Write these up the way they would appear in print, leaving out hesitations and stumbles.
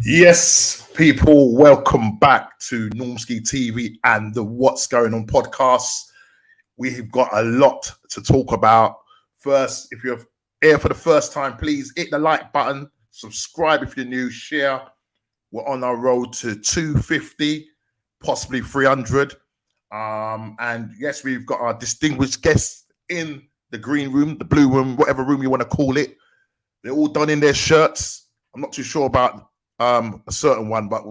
Yes, people, welcome back to Normski TV and the What's Going On podcast. We've got a lot to talk about. First, if you're here for the first time, please hit the like button, subscribe if you're new, share. We're on our road to 250, possibly 300. And yes, we've got our distinguished guests in the green room, the blue room, whatever room you want to call it. They're all done in their shirts. I'm not too sure about a certain one, but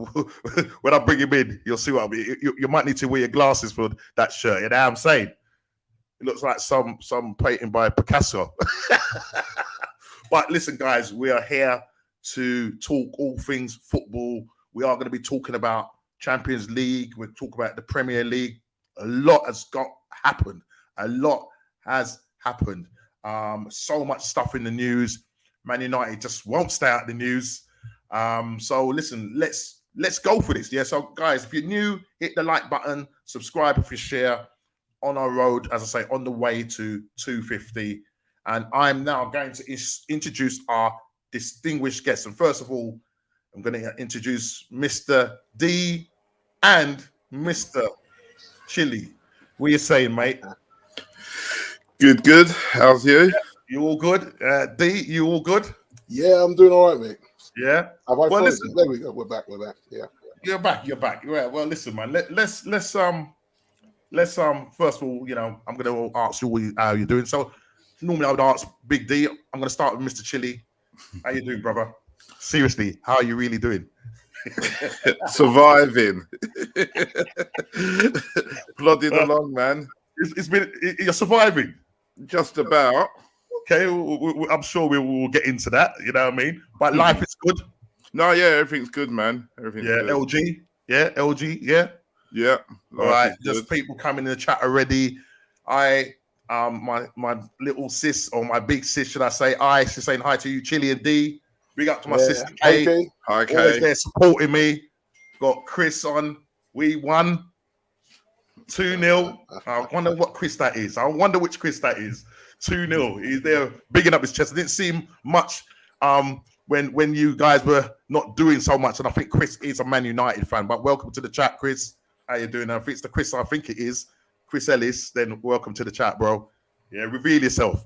when I bring him in, you'll see what I mean. You might need to wear your glasses for that shirt. You know what I'm saying? It looks like some painting by Picasso. But listen, guys, we are here to talk all things football. We are going to be talking about Champions League. We'll talk about the Premier League. A lot has happened. A lot has happened. So much stuff in the news. Man United just won't stay out of the news. So listen, let's go for this. Yeah. So guys, if you're new, hit the like button, subscribe if you share. On our road, as I say, on the way to 250. And I'm now going to introduce our distinguished guests. And first of all, I'm going to introduce Mr. D and Mr. Chili. What are you saying, mate? Good. How's you? Yeah, you all good? D, you all good? Yeah, I'm doing all right, mate. Yeah. Well, listen, there we go. We're back. Yeah. You're back. Yeah. Well, listen, man. Let's first of all, I'm going to ask you how you're doing. So normally I would ask Big D. I'm going to start with Mr. Chili. How you doing, brother? Seriously, how are you really doing? Surviving. Plodding along, man. You're surviving. Just about. Okay, I'm sure we will get into that. You know what I mean? But life is good. No, yeah, everything's good, man. Everything's good. LG. Yeah, LG. Yeah. Yeah. All right. Just people coming in the chat already. My little sis, or my big sis, should I say? She's saying hi to you, Chili and D. Big up to my sister Kay. Okay. Hi, Kay. Always there supporting me. Got Chris on. We won 2-0. I wonder what Chris that is. I wonder which Chris that is. 2-0. He's there bigging up his chest. It didn't seem much when you guys were not doing so much. And I think Chris is a Man United fan. But welcome to the chat, Chris. How you doing? If it's the Chris I think it is, Chris Ellis, then welcome to the chat, bro. Yeah, reveal yourself.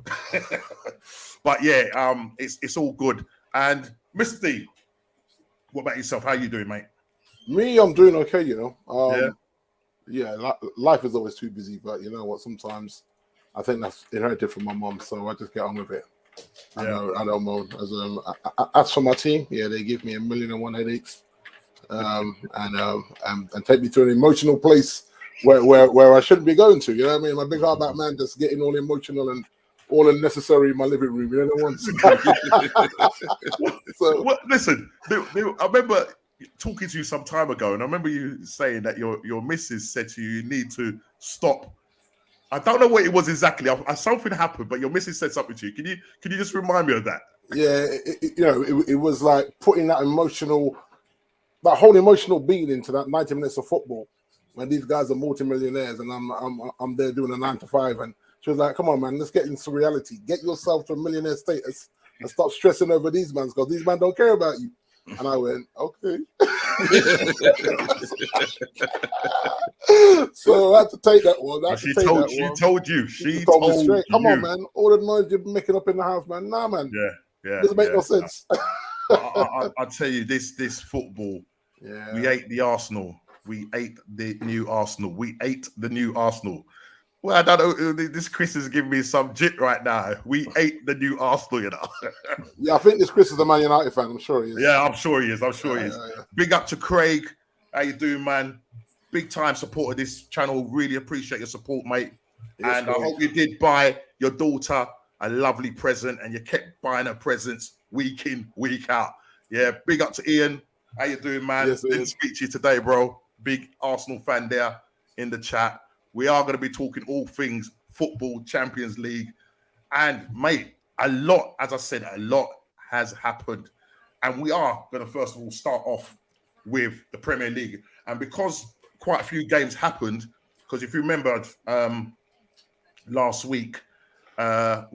But yeah, it's all good. And Mr. D, what about yourself? How you doing, mate? Me, I'm doing okay, Yeah, life is always too busy, but you know what? Sometimes I think that's inherited from my mom, so I just get on with it. Yeah. I don't moan. As for my team, yeah, they give me 1,000,001 headaches, and take me to an emotional place where I shouldn't be going to. You know what I mean? My big hardback man just getting all emotional and all unnecessary in my living room. You know what? Listen, I remember talking to you some time ago, and I remember you saying that your missus said to you need to stop. I don't know what it was exactly. Something happened, but your missus said something to you. Can you just remind me of that? Yeah, it was like putting that whole emotional being into that 90 minutes of football when these guys are multimillionaires and I'm there doing a 9 to 5, and she was like, "Come on, man, let's get into reality. Get yourself to a millionaire status and stop stressing over these men because these men don't care about you." And I went, "Okay." So I had to take that one. She told you. She told me told straight. you. Come on, man. All the noise you're making up in the house, man. Nah, man. Yeah. Doesn't make no sense. I'll tell you this football. Yeah. We ate the Arsenal. We ate the new Arsenal. Well, I don't know. This Chris is giving me some jit right now. We ate the new Arsenal, you know. Yeah, I think this Chris is a Man United fan. I'm sure he is. Yeah, I'm sure he is. Yeah. Big up to Craig. How you doing, man? Big time supporter of this channel. Really appreciate your support, mate. Yes, and I hope you did buy your daughter a lovely present, and you kept buying her presents week in, week out. Yeah, big up to Ian. How you doing, man? Yes, didn't speak to you today, bro. Big Arsenal fan there in the chat. We are going to be talking all things football, Champions League. And, mate, a lot has happened. And we are going to, first of all, start off with the Premier League. And because quite a few games happened, because if you remember last week, was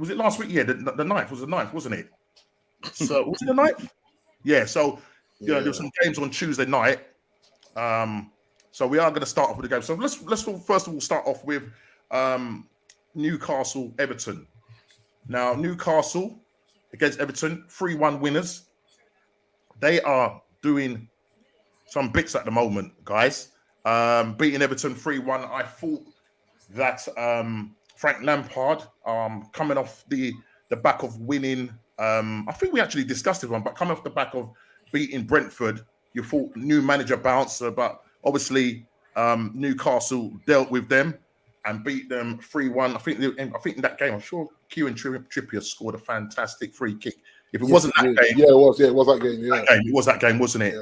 it last week? Yeah, the 9th was the 9th, wasn't it? So was it the 9th? Yeah. So there's some games on Tuesday night. So we are going to start off with the game. So let's first of all start off with Newcastle Everton. Now Newcastle against Everton, 3-1 winners. They are doing some bits at the moment, guys. Beating Everton 3-1. I thought that Frank Lampard, coming off the back of winning, I think we actually discussed this one, but coming off the back of beating Brentford, you thought new manager bounce, but obviously Newcastle dealt with them and beat them 3-1. I think in that game, I'm sure Kieran Trippier scored a fantastic free kick. If it wasn't that game, it was that game. Yeah, it was that game, wasn't it?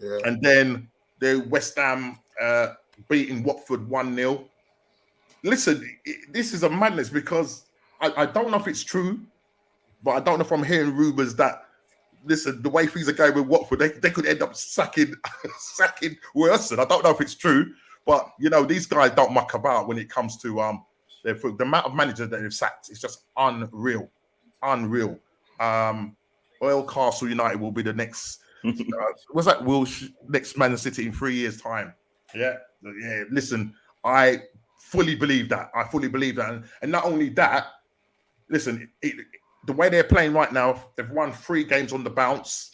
Yeah. And then the West Ham beating Watford 1-0. Listen, this is a madness because I don't know if it's true, but I don't know if I'm hearing rumours that, listen, the way things are going with Watford, they could end up sacking Wilson. I don't know if it's true, but these guys don't muck about when it comes to the amount of managers that they've sacked. It's just unreal. Castle United will be the next. Was that next Man City in 3 years' time? Yeah. Listen, I fully believe that. And not only that, listen, the way they're playing right now, they've won 3 games on the bounce.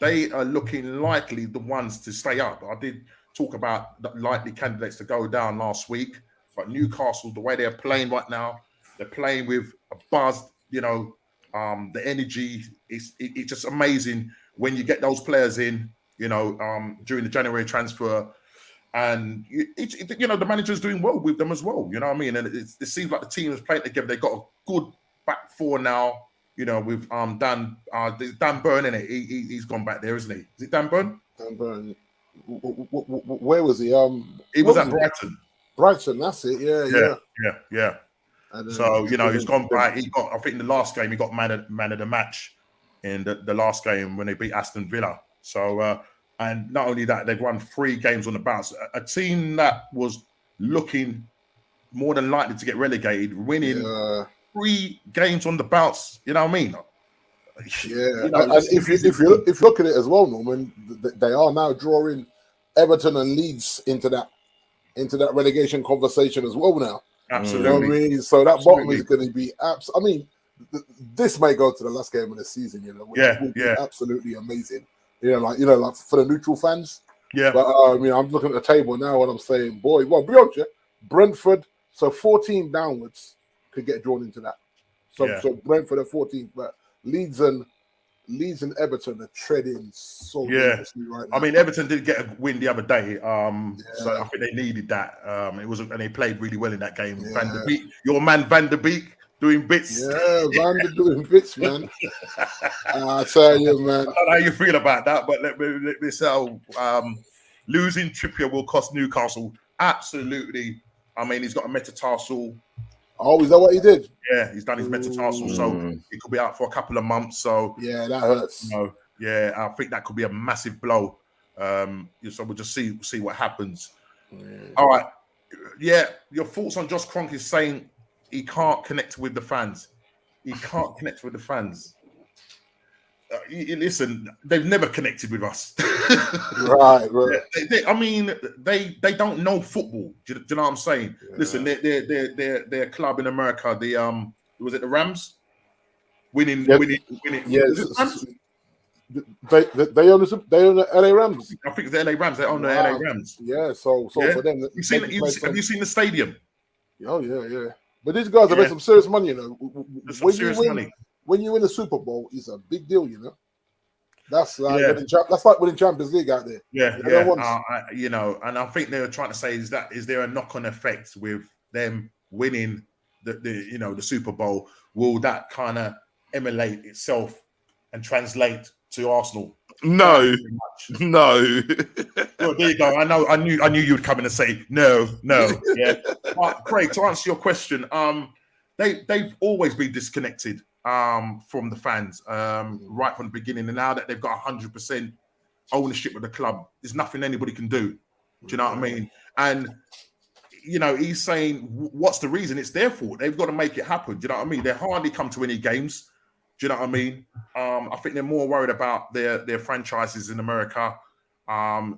They are looking likely the ones to stay up. I did talk about the likely candidates to go down last week, but Newcastle, the way they're playing right now, they're playing with a buzz. The energy is it's just amazing when you get those players in. During the January transfer. And the manager's doing well with them as well. You know what I mean? And it seems like the team is playing together. They've got a good back four now. With Dan Burn in it. He's gone back there, isn't he? Is it Dan Burn? Dan Burn. Where was he? He was at Brighton. Brighton. That's it. Yeah. And so he's gone back. He got. I think in the last game he got man of the match in the last game when they beat Aston Villa. So. And not only that, they've won 3 games on the bounce. A team that was looking more than likely to get relegated, winning 3 games on the bounce. You know what I mean? Yeah. And if you look at it as well, Norman, they are now drawing Everton and Leeds into that relegation conversation as well now. Absolutely. You know what I mean? So that bottom is going to be this may go to the last game of the season. Which will be absolutely amazing. Like for the neutral fans. Yeah. But I'm looking at the table now and I'm saying, boy, well, be honest, Brentford, so 14 downwards could get drawn into that. So Brentford are 14, but Leeds and Everton are treading so dangerously right now. I mean, Everton did get a win the other day. So I think they needed that. And they played really well in that game. Yeah. Van der Beek, your man Van der Beek. Doing bits. Yeah, Van der doing bits, man. I tell you, man. I don't know how you feel about that, but let me say, losing Trippier will cost Newcastle absolutely. I mean, he's got a metatarsal. Oh, is that what he did? Yeah, he's done his metatarsal, so he could be out for a couple of months. So yeah, that hurts. I think that could be a massive blow. So we'll just see what happens. Yeah. All right. Yeah, your thoughts on Josh Kroenke is saying he can't connect with the fans. Listen, they've never connected with us. Right. They don't know football. Do you know what I'm saying? Yeah. Listen, their club in America, was it the Rams? Winning. Yes. They own the LA Rams. I think it's the LA Rams. They own the LA Rams. Yeah. So for them, have you seen the stadium? Oh yeah. But these guys have made some serious money, money. When you win a Super Bowl, it's a big deal, That's like that's like winning Champions League out there. Yeah. And I think they were trying to say is there a knock-on effect with them winning the Super Bowl? Will that kind of emulate itself and translate to Arsenal? No. Well, there you go. I knew you'd come in and say no. Yeah. But Craig, to answer your question, they've always been disconnected from the fans right from the beginning, and now that they've got 100% ownership of the club, there's nothing anybody can do. Do you know what I mean? And he's saying, what's the reason? It's their fault. They've got to make it happen. Do you know what I mean? They hardly come to any games. Do you know what I mean? I think they're more worried about their franchises in America.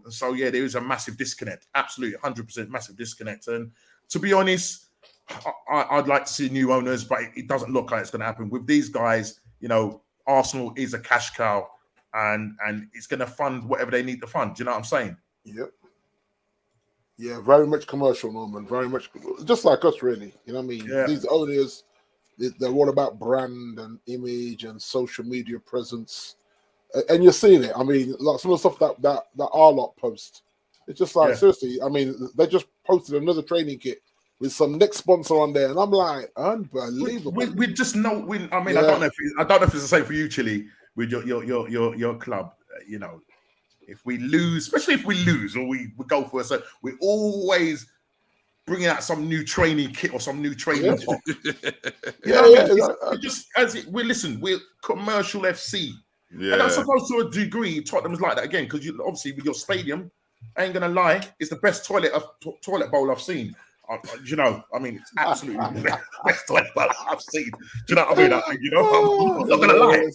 So yeah, there is a massive disconnect. Absolutely, 100% massive disconnect. And to be honest, I'd like to see new owners, but it doesn't look like it's going to happen with these guys. You know, Arsenal is a cash cow, and it's going to fund whatever they need to fund. Do you know what I'm saying? Yep. Yeah, very much commercial, Norman. Very much, just like us, really. You know what I mean? Yeah. These owners, they're all about brand and image and social media presence, and you're seeing it. I mean, like some of the stuff that our lot post, it's just like seriously. I mean, they just posted another training kit with some next sponsor on there, and I'm like, unbelievable. We just know. I mean, I don't know if it's the same for you, Chile, with your club. You know, if we lose, especially if we lose or we go for we're always bringing out some new training kit or some new training top. We're commercial FC. Yeah. And I suppose to a degree, Tottenham's like that again, because obviously with your stadium, I ain't gonna lie, it's the best toilet bowl I've seen. You know, I mean, it's absolutely the best toilet bowl I've seen. Do you know what I mean? I'm not gonna lie.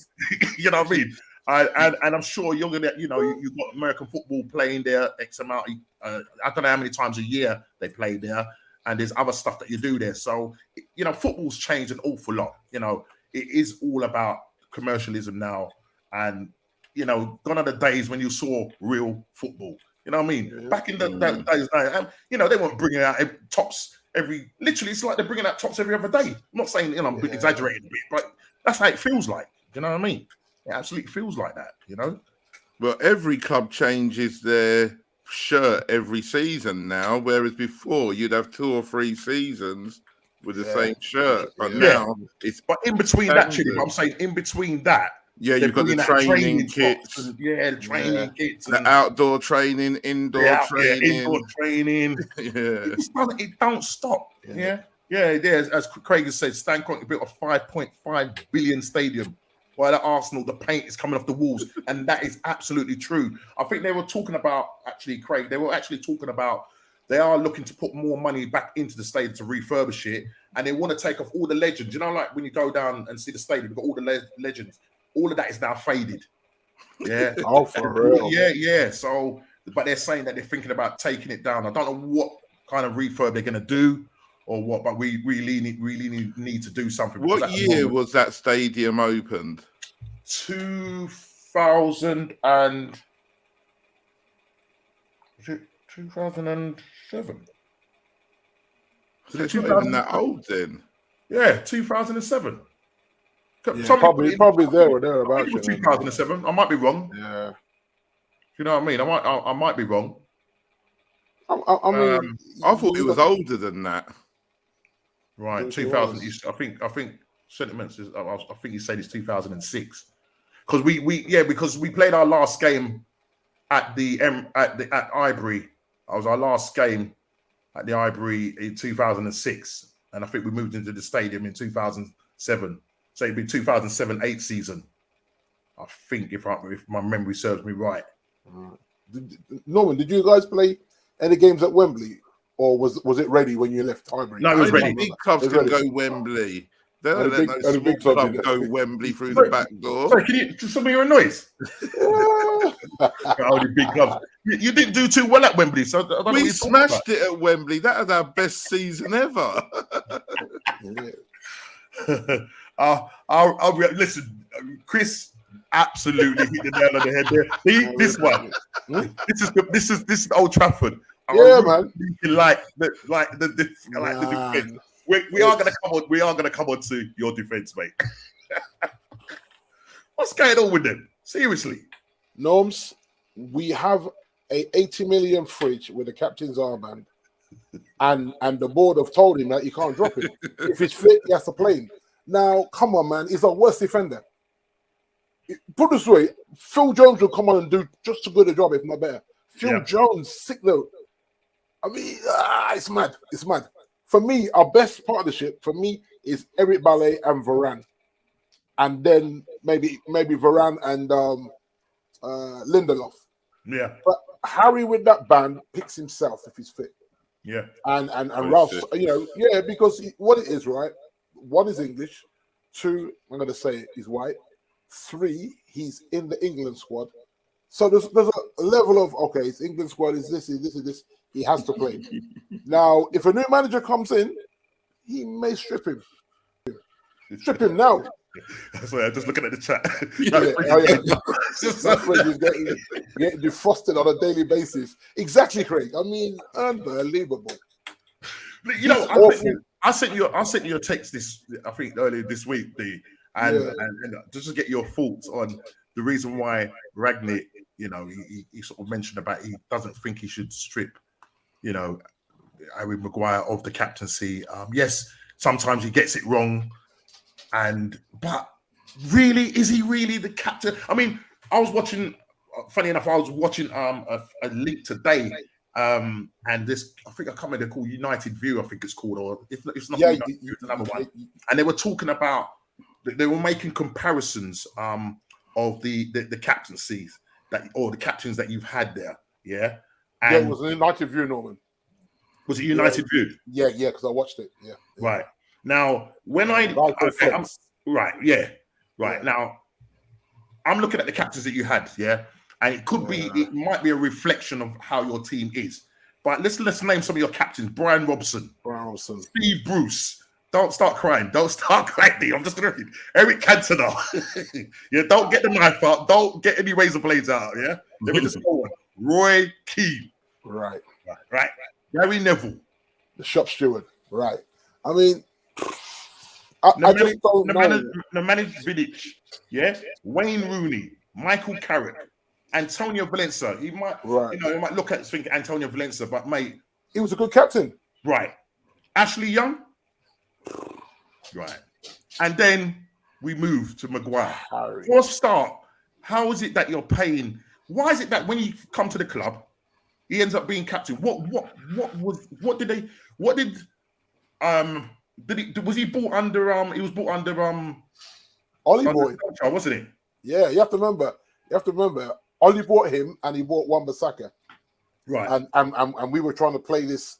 You know what I mean? And I'm sure you're gonna, you know, you've got American football playing there X amount. I don't know how many times a year they play there, and there's other stuff that you do there. So, you know, football's changed an awful lot. You know, it is all about commercialism now, and you know, gone are the days when you saw real football. You know what I mean? Yeah. Back in the days, you know, they weren't bringing out tops every. Literally, it's like they're bringing out tops every other day. I'm not saying, you know, I'm exaggerating a bit, but that's how it feels like. You know what I mean? It absolutely feels like that, you know? Well, every club changes their shirt every season now, whereas before you'd have 2 or 3 seasons with the same shirt. But now it's... But in between that, Chili, I'm saying in between that, you've got the training kits. The training kits. The outdoor training, indoor training. Indoor training. It don't stop. Yeah. As Craig has said, Stan Kroenke built a $5.5 billion stadium. While at Arsenal, the paint is coming off the walls, and that is absolutely true. I think they were talking about, actually, Craig, they are looking to put more money back into the stadium to refurbish it, and they want to take off all the legends. You know, like when you go down and see the stadium, you've got all the legends. All of that is now faded. Yeah. Oh, for real. Yeah. So, but they're saying that they're thinking about taking it down. I don't know what kind of refurb they're going to do or what, but we really need to do something. What year was that stadium opened? 2000 and... Was it 2007? So it's not even that old then. Yeah, 2007. Yeah, probably there or thereabouts. I think it was 2007. I might be wrong. Yeah. You know what I mean? I might be wrong. I mean, I thought it was older than that. Right, 2000. I think sentiments is. I think you said it's 2006. Because we played our last game at Highbury. That was our last game at the Highbury in 2006, and I think we moved into the stadium in 2007. So it'd be 2007-8 season. I think if my memory serves me right. Norman, did you guys play any games at Wembley, or was it ready when you left Highbury? No, it was ready. Big clubs can go Wembley. They don't let no small club go Wembley through the back door. Sorry, can you just some of your noise? Only big clubs. You didn't do too well at Wembley, so I don't know. We smashed it at Wembley. That was our best season ever. I'll listen. Chris absolutely hit the nail on the head there. This is Old Trafford. Man. Like the defense. We are gonna come on to your defense, mate. What's going on with them? Seriously, Norms, we have a 80 million fridge with the captain's armband, and the board have told him that he can't drop it. If it's fit, he has to play him. Now, come on, man, he's our worst defender. Put this way, Phil Jones will come on and do just as good a job, if not better. Phil Jones, sick though. I mean, it's mad. It's mad. For me, our best partnership is Eric Ballet and Varane, and then maybe Varane and Lindelof. Yeah. But Harry with that band picks himself if he's fit. Yeah. And Ralph, because what it is, right? One is English, 2, I'm going to say he's white. 3, he's in the England squad. So there's a level of, okay, his England squad is this. He has to play. Now, if a new manager comes in, he may strip him. Strip him now. Sorry, I'm just looking at the chat. That's when he's getting defrosted on a daily basis. Exactly, Craig. I mean, unbelievable. You know, I sent you a text I think earlier this week, D, and just to get your thoughts on the reason why Ragnick, you know, he sort of mentioned about he doesn't think he should strip, you know, Harry Maguire of the captaincy. Yes, sometimes he gets it wrong, but really, is he really the captain? I mean, I was watching. Funny enough, I was watching a link today. And this, I think I can't remember, they're called United View, I think it's called, or if it's not United View, it's another one. And they were talking about, they were making comparisons of the captaincies or the captains that you've had there. Yeah. And it was a United View, Norman. Was it United View? Yeah, because I watched it. Yeah. Right. Now, when now I'm looking at the captains that you had, yeah. And it could be, it might be a reflection of how your team is. But let's name some of your captains. Brian Robson. Steve Bruce. Don't start crying. I'm just going to read. Eric Cantona. Yeah, don't get the knife out. Don't get any razor blades out, yeah? Let me just go on. Roy Keane. Right. Gary Neville. The shop steward. Right. I mean, I just don't know. Nemanja Vidic. Yeah? Wayne Rooney. Michael Carrick. Antonio Valencia. He might, you might look at think Antonio Valencia, but mate, he was a good captain. Right. Ashley Young. Right. And then we move to Maguire. For a start, how is it that you're paying? Why is it that when you come to the club, he ends up being captain? Was he bought under he was bought under Ollie Boy, wasn't it? Yeah, you have to remember. Ollie bought him and he bought Wan-Bissaka. Right. And we were trying to play this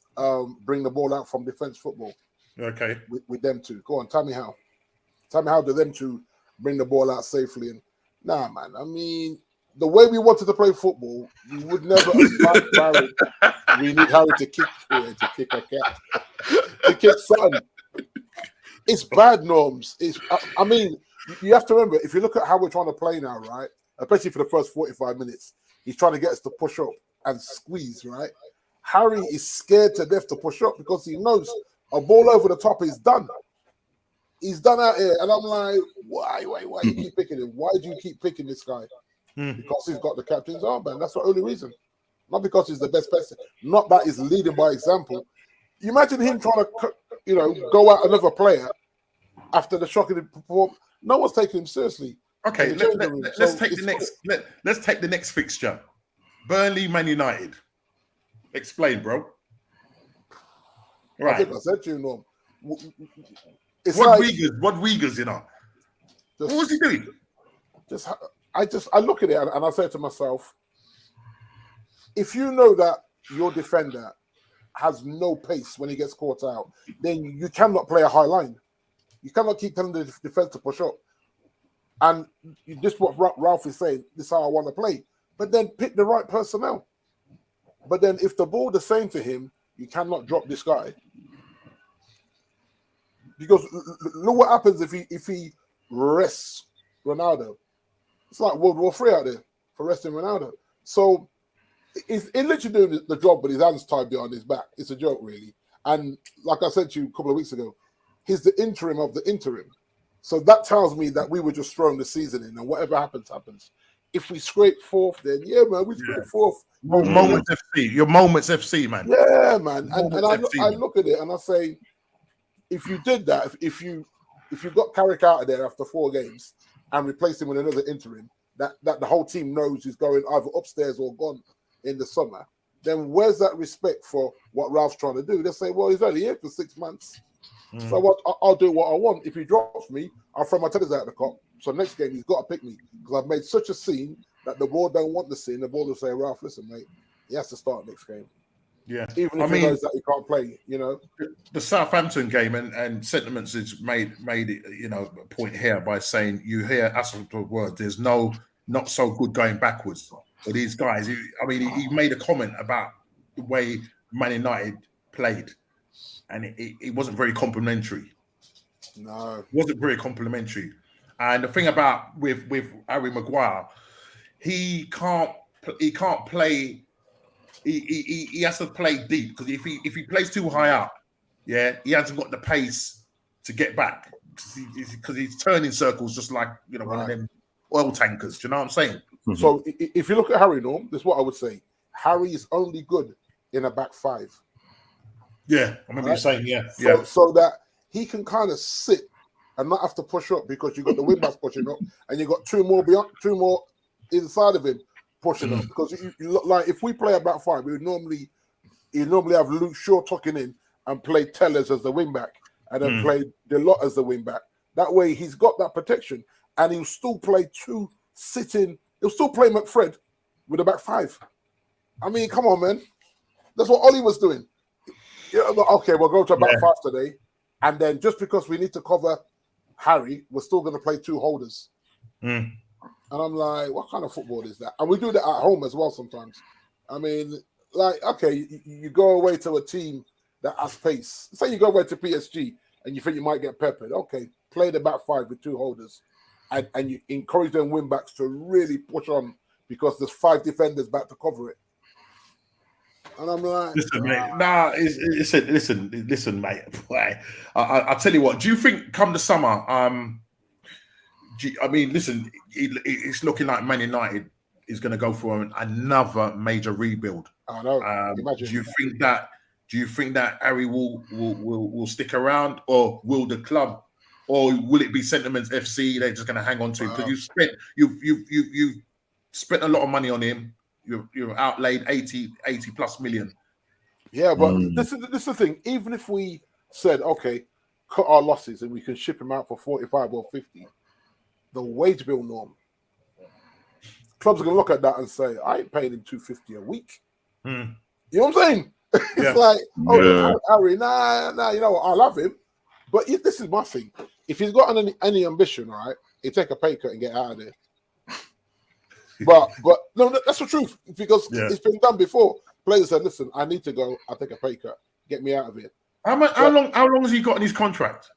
bring the ball out from defense football. Okay. With them two. Go on, tell me how. Tell me how do them two bring the ball out safely? And nah, man. I mean, the way we wanted to play football, we would never Harry. We need Harry to kick a cat. To kick something. It's bad, Norms. I mean, you have to remember, if you look at how we're trying to play now, right? Especially for the first 45 minutes, he's trying to get us to push up and squeeze, right? Harry is scared to death to push up because he knows a ball over the top is done. He's done out here. And I'm like, why you keep picking him? Why do you keep picking this guy? Because he's got the captain's armband. That's the only reason. Not because he's the best person. Not that he's leading by example. You imagine him trying to, go at another player after the shocking performance. No one's taking him seriously. Okay, let's take the next fixture. Burnley Man United. Explain, bro. Right. I think I said to you, Norm. Rodriguez, you know. What was he doing? I look at it and I say to myself, if you know that your defender has no pace when he gets caught out, then you cannot play a high line. You cannot keep telling the defense to push up. And this is what Ralph is saying. This is how I want to play. But then pick the right personnel. But then if the ball is saying to him, you cannot drop this guy. Because look what happens if he rests Ronaldo. It's like World War III out there for resting Ronaldo. So he's literally doing the job with his hands tied behind his back. It's a joke, really. And like I said to you a couple of weeks ago, he's the interim of the interim. So that tells me that we were just throwing the season in, and whatever happens, happens. If we scrape fourth, then yeah, man, we scrape fourth. Moments FC, your Moments FC, man. Yeah, man. And I look at it and I say, if you did that, if you got Carrick out of there after 4 games and replaced him with another interim, that the whole team knows he's going either upstairs or gone in the summer, then where's that respect for what Ralph's trying to do? They say, well, he's only here for 6 months. So what? I'll do what I want. If he drops me, I'll throw my tennis out of the cop. So next game, he's got to pick me because I've made such a scene that the board don't want the scene. The board will say, Ralph, listen, mate, he has to start next game. Yeah, even if he knows that he can't play. You know, the Southampton game and sentiments has made it, a point here by saying you hear us the word. There's not so good going backwards. But these guys, he made a comment about the way Man United played, and it wasn't very complimentary. No, it wasn't very complimentary. And the thing about with Harry Maguire, he can't play. He has to play deep, because if he plays too high up, he hasn't got the pace to get back, because he's turning circles just like one of them oil tankers. Do you know what I'm saying? Mm-hmm. So if you look at Harry, Norm, this is what I would say. Harry is only good in a back five. Yeah, I remember you saying, So that he can kind of sit and not have to push up, because you've got the wing backs pushing up, and you've got two more inside of him pushing up. Because you look like, if we play a back five, you normally have Luke Shaw tucking in and play Tellers as the wing back, and then play Delot as the wing back. That way, he's got that protection, and he'll still play He'll still play McFred with a back five. I mean, come on, man. That's what Ollie was doing. Okay, we'll go to a back five today, and then just because we need to cover Harry, we're still going to play two holders. And I'm like, what kind of football is that? And we do that at home as well sometimes. I mean, like, okay, you go away to a team that has pace. Say you go away to PSG and you think you might get peppered. Okay, play the back five with two holders, and you encourage them wing backs to really push on, because there's 5 defenders back to cover it. And I'm like, listen, mate. Listen, mate. I tell you what. Do you think come the summer? Listen. It's looking like Man United is going to go for another major rebuild. I know. Do you think that Harry will stick around, or will the club, or will it be Sentiments FC? They're just going to hang on to him, because you've spent a lot of money on him. You've outlaid 80 plus million. Yeah, but this is the thing. Even if we said, okay, cut our losses and we can ship him out for 45 or 50, the wage bill, Norm, clubs are going to look at that and say, I ain't paying him 250 a week. You know what I'm saying? It's like, Harry, nah, you know what, I love him. But this is my thing. If he's got any ambition, right, he'd take a pay cut and get out of there. But no, that's the truth, because it's been done before. Players said, "Listen, I need to go. I'll take a pay cut. Get me out of here." How long has he got in his contract?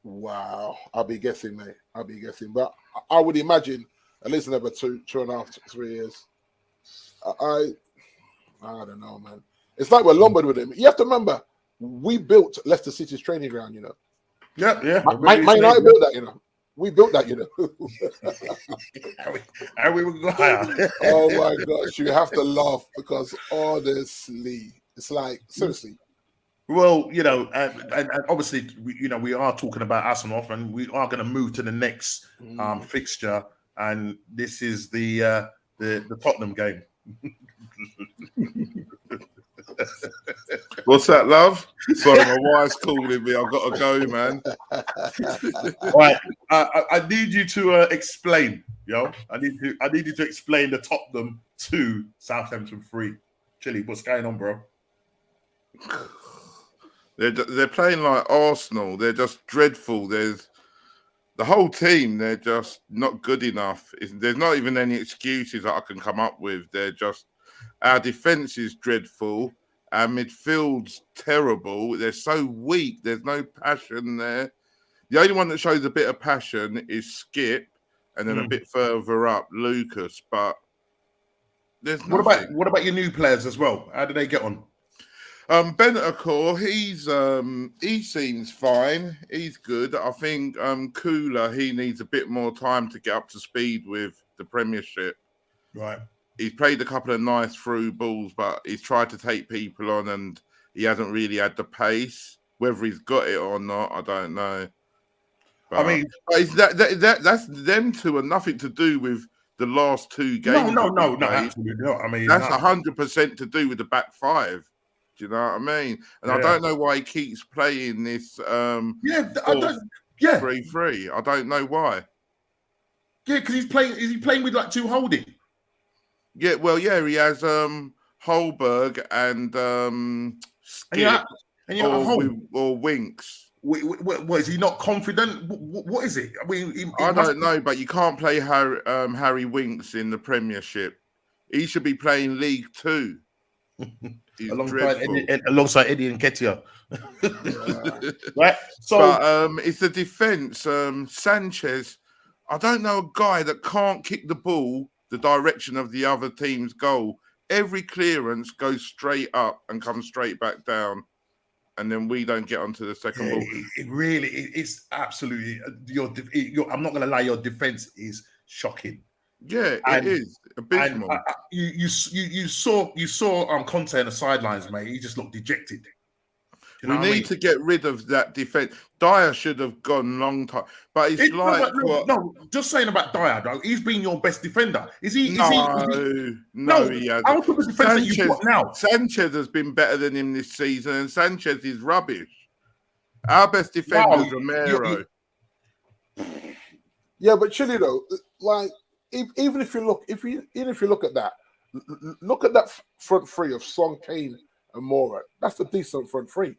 Wow, I'll be guessing, mate. But I would imagine at least another 2.5 to 3 years. I don't know, man. It's like we're lumbered with him. You have to remember, we built Leicester City's training ground. Yeah. Man United built that. We built that, How we would go higher. Oh my gosh, you have to laugh, because honestly, it's like, seriously. Well, and obviously, we are talking about Arsenal, and we are going to move to the next fixture, and this is the Tottenham game. What's that, love? Sorry, my wife's calling me. I've got to go, man. Right, I need you to explain, I need you to explain the Tottenham 2, Southampton 3. Chili, what's going on, bro? They're playing like Arsenal. They're just dreadful. There's the whole team. They're just not good enough. There's not even any excuses that I can come up with. They're just, our defense is dreadful. Our midfield's terrible. They're so weak. There's no passion there. The only one that shows a bit of passion is Skip, and then a bit further up, Lucas. But there's nothing. What about your new players as well? How do they get on? Bentancur, he seems fine. He's good. I think Kula, he needs a bit more time to get up to speed with the Premiership. Right. He's played a couple of nice through balls, but he's tried to take people on, and he hasn't really had the pace. Whether he's got it or not, I don't know. But, that's them two, and nothing to do with the last 2 games. No, absolutely not. I mean, that's 100% to do with the back five. Do you know what I mean? And I don't know why he keeps playing this 3-3. I don't know why. Yeah, because he's playing with like 2 holding. Yeah, well, he has Holberg and And Skip you're at home. or Winks. What is he not confident? What is it? I mean, I don't know, but you can't play Harry Winks in the Premiership. He should be playing League Two. He's dreadful. Alongside Eddie Nketiah. Right? So, but it's the defence. Sanchez, I don't know a guy that can't kick the ball the direction of the other team's goal. Every clearance goes straight up and comes straight back down. And then we don't get onto the second ball. It's absolutely I'm not going to lie, your defense is shocking. Yeah, it is abysmal. You saw Conte on the sidelines, mate. He just looked dejected. We need to get rid of that defense. Dyer should have gone long time, but just saying about Dyer though. He's been your best defender. Is he? No, he hasn't. How come the defense that you've got now? Sanchez has been better than him this season, and Sanchez is rubbish. Our best defender is Romero. Yeah, but Chile though, like even if you look at that, look at that front three of Son, Kane, and Mora. That's a decent front three.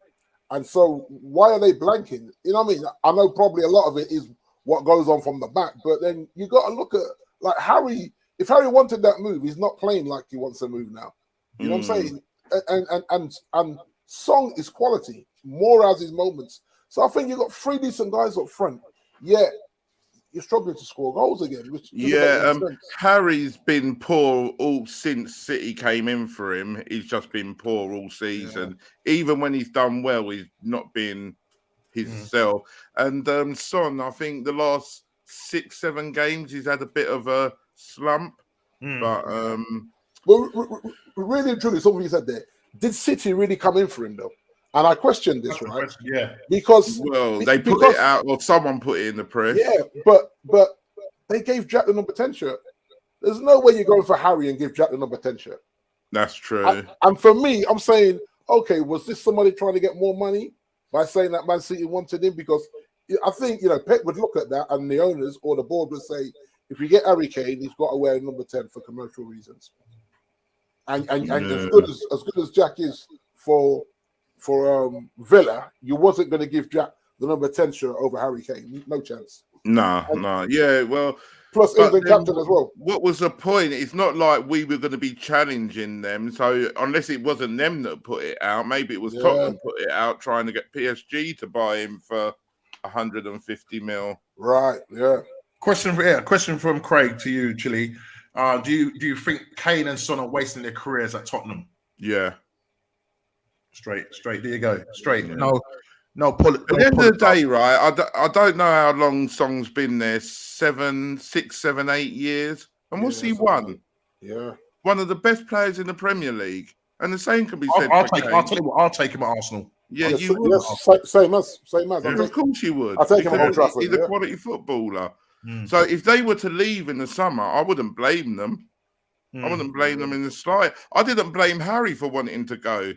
And so why are they blanking? You know what I mean? I know probably a lot of it is what goes on from the back, but then you got to look at like Harry. If Harry wanted that move, he's not playing like he wants to move now. You know what I'm saying? And Song is quality. Moore has his moments. So I think you've got three decent guys up front. Yeah, you're struggling to score goals again. Harry's been poor all since City came in for him. He's just been poor all season. Yeah. Even when he's done well, he's not been himself. And Son, I think the last 6-7 games, he's had a bit of a slump. But really and truly, something you said there. Did City really come in for him though? And I questioned this, right? Yeah. Because they put it out, or someone put it in the press. Yeah, but they gave Jack the number 10 shirt. There's no way you're going for Harry and give Jack the number 10 shirt. That's true. And for me, I'm saying, okay, was this somebody trying to get more money by saying that Man City wanted him? Because I think, Pep would look at that and the owners or the board would say, if you get Harry Kane, he's got to wear number 10 for commercial reasons. And as good as Jack is for Villa, you wasn't going to give Jack the number 10 shirt over Harry Kane. No chance. No. Yeah, well. Plus, England captain as well. What was the point? It's not like we were going to be challenging them. So unless it wasn't them that put it out, maybe it was Tottenham put it out trying to get PSG to buy him for 150 mil. Right, yeah. Question from Craig to you, Chile. Do you think Kane and Son are wasting their careers at Tottenham? Yeah. Straight. There you go. Straight. Yeah. No. At the end of the day, right? I don't know how long Song's been there. 6, 7, 8 years. And what's he won? Yeah. One of the best players in the Premier League. And the same can be said. I'll tell you what. I'll take him at Arsenal. Yeah, you would. Same as. Yeah, of course you would. I'll take him at Old Trafford. He's a quality footballer. So if they were to leave in the summer, I wouldn't blame them. I wouldn't blame them in the slightest. I didn't blame Harry for wanting to go.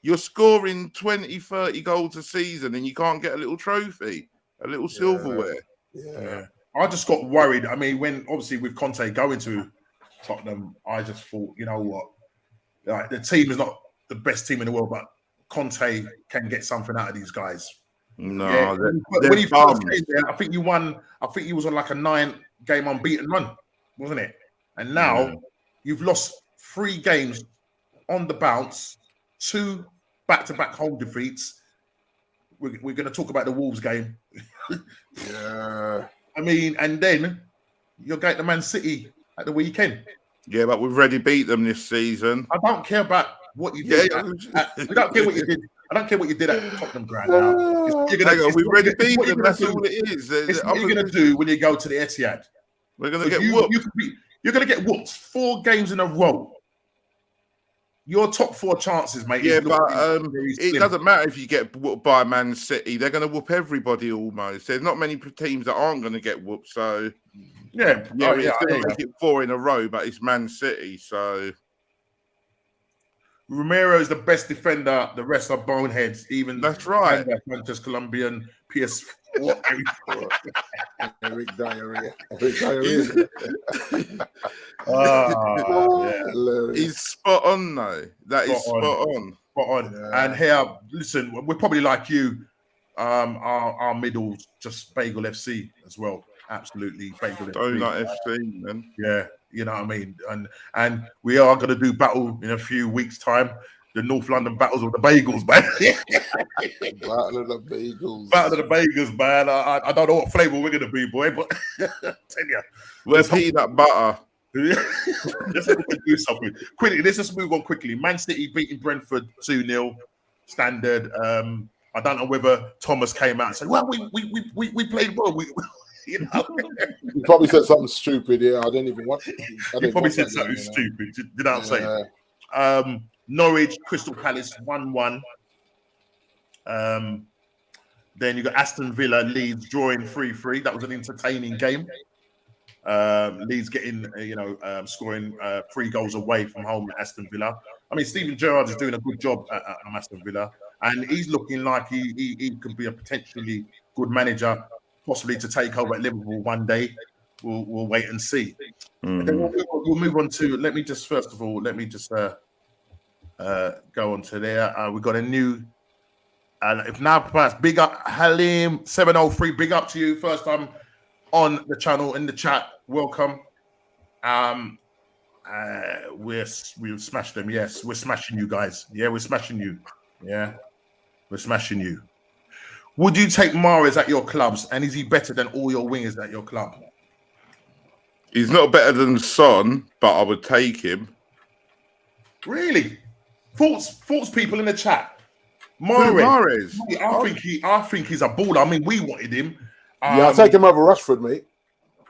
You're scoring 20, 30 goals a season and you can't get a little trophy, a little silverware. Yeah. I just got worried. I mean, when obviously with Conte going to Tottenham, I just thought, you know what? Like, the team is not the best team in the world, but Conte can get something out of these guys. No, when he first came there, I think you won. I think he was on like a 9-game unbeaten run, wasn't it? And now you've lost 3 games on the bounce, 2 back-to-back home defeats. We're going to talk about the Wolves game. Yeah. I mean, and then you're going to Man City at the weekend. Yeah, but we've already beat them this season. I don't care about what you did. We don't care what you did. I don't care what you did at Tottenham ground now. We've already beat them. That's all it is. It's what you're going to do when you go to the Etihad. We're going to get whooped. You're going to get whooped 4 games in a row. Your top 4 chances, mate. Yeah, but it doesn't matter if you get whooped by Man City. They're going to whoop everybody almost. There's not many teams that aren't going to get whooped. So, it's going to make it 4 in a row, but it's Man City. So, Romero is the best defender. The rest are boneheads. Even that's right. Manchester Colombian PS4. Eric Diarrhea. He's spot on, though. That is spot on. Spot on. Yeah. And here, listen, we're probably like you. Our middles just Bagel FC as well. Absolutely, Bagel FC. Donut FC, man. Yeah, you know what I mean. And we are going to do battle in a few weeks' time. The North London battles of the bagels, man. Battle of the bagels. Battle of the bagels, man. I don't know what flavour we're going to be, boy, but tell you. We're peanut butter. Let's do something. Quickly, let's just move on quickly. Man City beating Brentford 2-0. Standard. I don't know whether Thomas came out and said, well, we played well. You know? He probably said something stupid. Yeah, I didn't even watch it. He probably said something stupid. You know what I'm saying? Norwich, Crystal Palace 1-1. Then you got Aston Villa, Leeds drawing 3-3. That was an entertaining game. Leeds getting, scoring 3 goals away from home at Aston Villa. I mean, Steven Gerrard is doing a good job at Aston Villa, and he's looking like he could be a potentially good manager, possibly to take over at Liverpool one day. We'll wait and see. And then we'll move on to. Let me just go on to there. We got a new. If now perhaps big up Halim 703. Big up to you. First time on the channel in the chat. Welcome. We've smashed them. Yes, we're smashing you guys. Yeah, we're smashing you. Yeah, we're smashing you. Would you take Mahrez at your clubs, and is he better than all your wingers at your club? He's not better than Son, but I would take him. Really? Thoughts, people in the chat. Mahrez. I think he's a baller. I mean, we wanted him. I'll take him over Rashford, mate.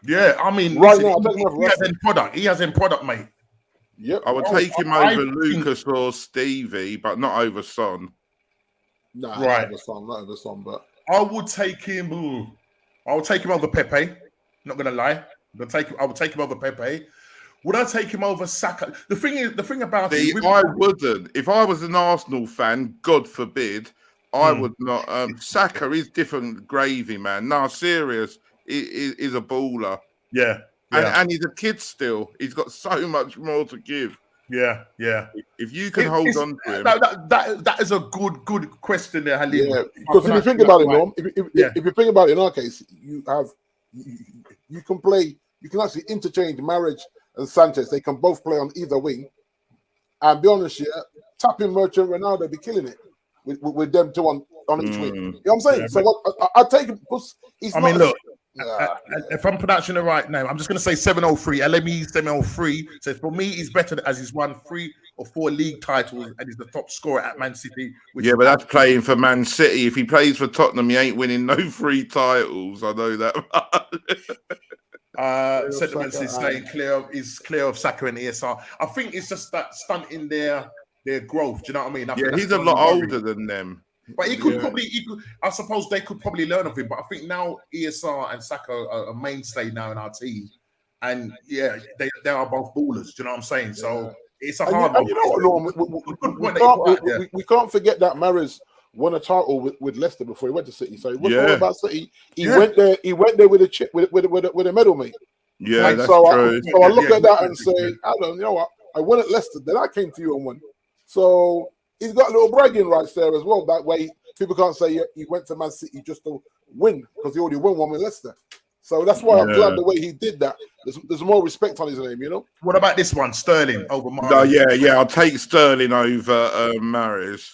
Yeah, I mean, right now, he has end product. He has end product, mate. Yep. I would take him over Lucas or Stevie, but not over Son. No, right. Not over Son, but I would take him. I would take him over Pepe. Not gonna lie, I would take him over Pepe. Would I take him over Saka? The thing about it, I wouldn't. If I was an Arsenal fan, God forbid, I would not. Saka is different gravy, man. No, serious. Is a baller. Yeah. And he's a kid still. He's got so much more to give. Yeah. If you can hold on to him. That is a good question there, Halim. Yeah, because if you think about it, Norm, if you think about it in our case, you can play, you can actually interchange Mahrez and Sanchez. They can both play on either wing. And be honest, tapping Merchant Ronaldo be killing it with them two on each wing. You know what I'm saying? Yeah, so I take him because he's look. If I'm pronouncing the right name, I'm just going to say 703. LME 703 says for me, he's better as he's won 3 or 4 league titles and he's the top scorer at Man City. But that's playing for Man City. If he plays for Tottenham, he ain't winning no 3 titles. I know that. Sentiments is saying he's clear of Saka and ESR. I think it's just that stunting their growth. Do you know what I mean? He's a lot older than them. But he could probably, I suppose they could probably learn of him. But I think now ESR and Saka are a mainstay now in our team. And they are both ballers. Do you know what I'm saying? So it's a hard one. You know what, Norm? We can't forget that Mahrez won a title with Leicester before he went to City. So he wasn't all about City. He went there. He went there with a chip, with a medal, mate. Yeah, that's true. So I look at that and say, Alan, you know what? I won at Leicester. Then I came to you and won. So he's got a little bragging rights there as well. That way, people can't say he went to Man City just to win because he already won one with Leicester. So that's why I'm glad the way he did that. There's more respect on his name, you know. What about this one, Sterling over Mahrez? Yeah. I'll take Sterling over Mahrez.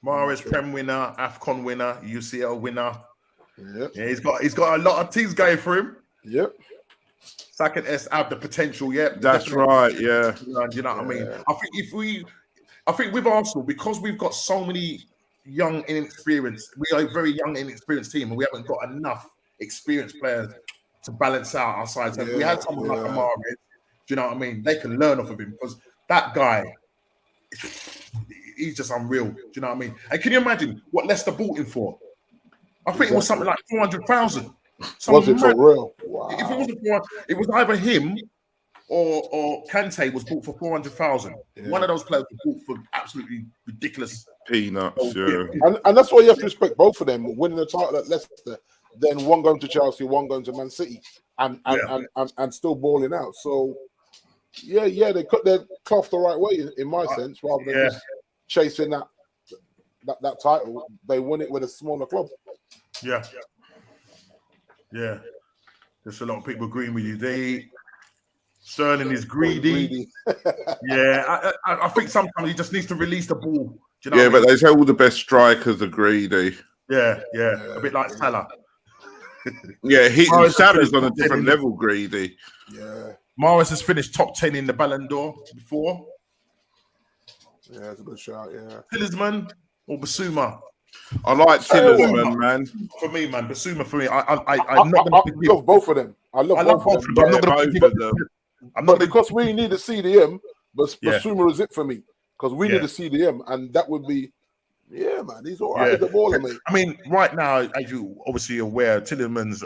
Mahrez, Prem winner, AFCON winner, UCL winner. Yep. Yeah, he's got a lot of teams going for him. Yep. Second S have the potential, That's right, yeah. You know what I mean? I think with Arsenal, because we've got so many young inexperienced, we are a very young inexperienced team, and we haven't got enough experienced players to balance out our sides. So if we had someone like Mahrez, do you know what I mean? They can learn off of him because that guy, he's just unreal. Do you know what I mean? And can you imagine what Leicester bought him for? I think it was something like 400,000. Was it for real? Wow. It was either him or Kante was bought for 400,000. One of those players was bought for absolutely ridiculous peanuts. And that's why you have to respect both of them winning the title at Leicester then one going to Chelsea, one going to Man City, and still balling out. So yeah, they cut their cloth the right way in my sense, rather than just chasing that title. They won it with a smaller club. Yeah. There's a lot of people agreeing with you. Sterling is greedy. I think sometimes he just needs to release the ball. Do you know but they say all the best strikers are greedy. Yeah. A bit like Salah. Salah's on a different level, greedy. Yeah. Mahrez has finished top 10 in the Ballon d'Or before. Yeah, that's a good shot, yeah. Talisman or Basuma? I like Talisman, man. For me, man. Basuma for me. I love both of them. I love both of them. But I'm not going to them. But because we need a CDM, but Basuma is it for me. Because we need a CDM, and that would be, man, he's all right as a baller, mate. I mean, right now, as you obviously aware, Tielemans,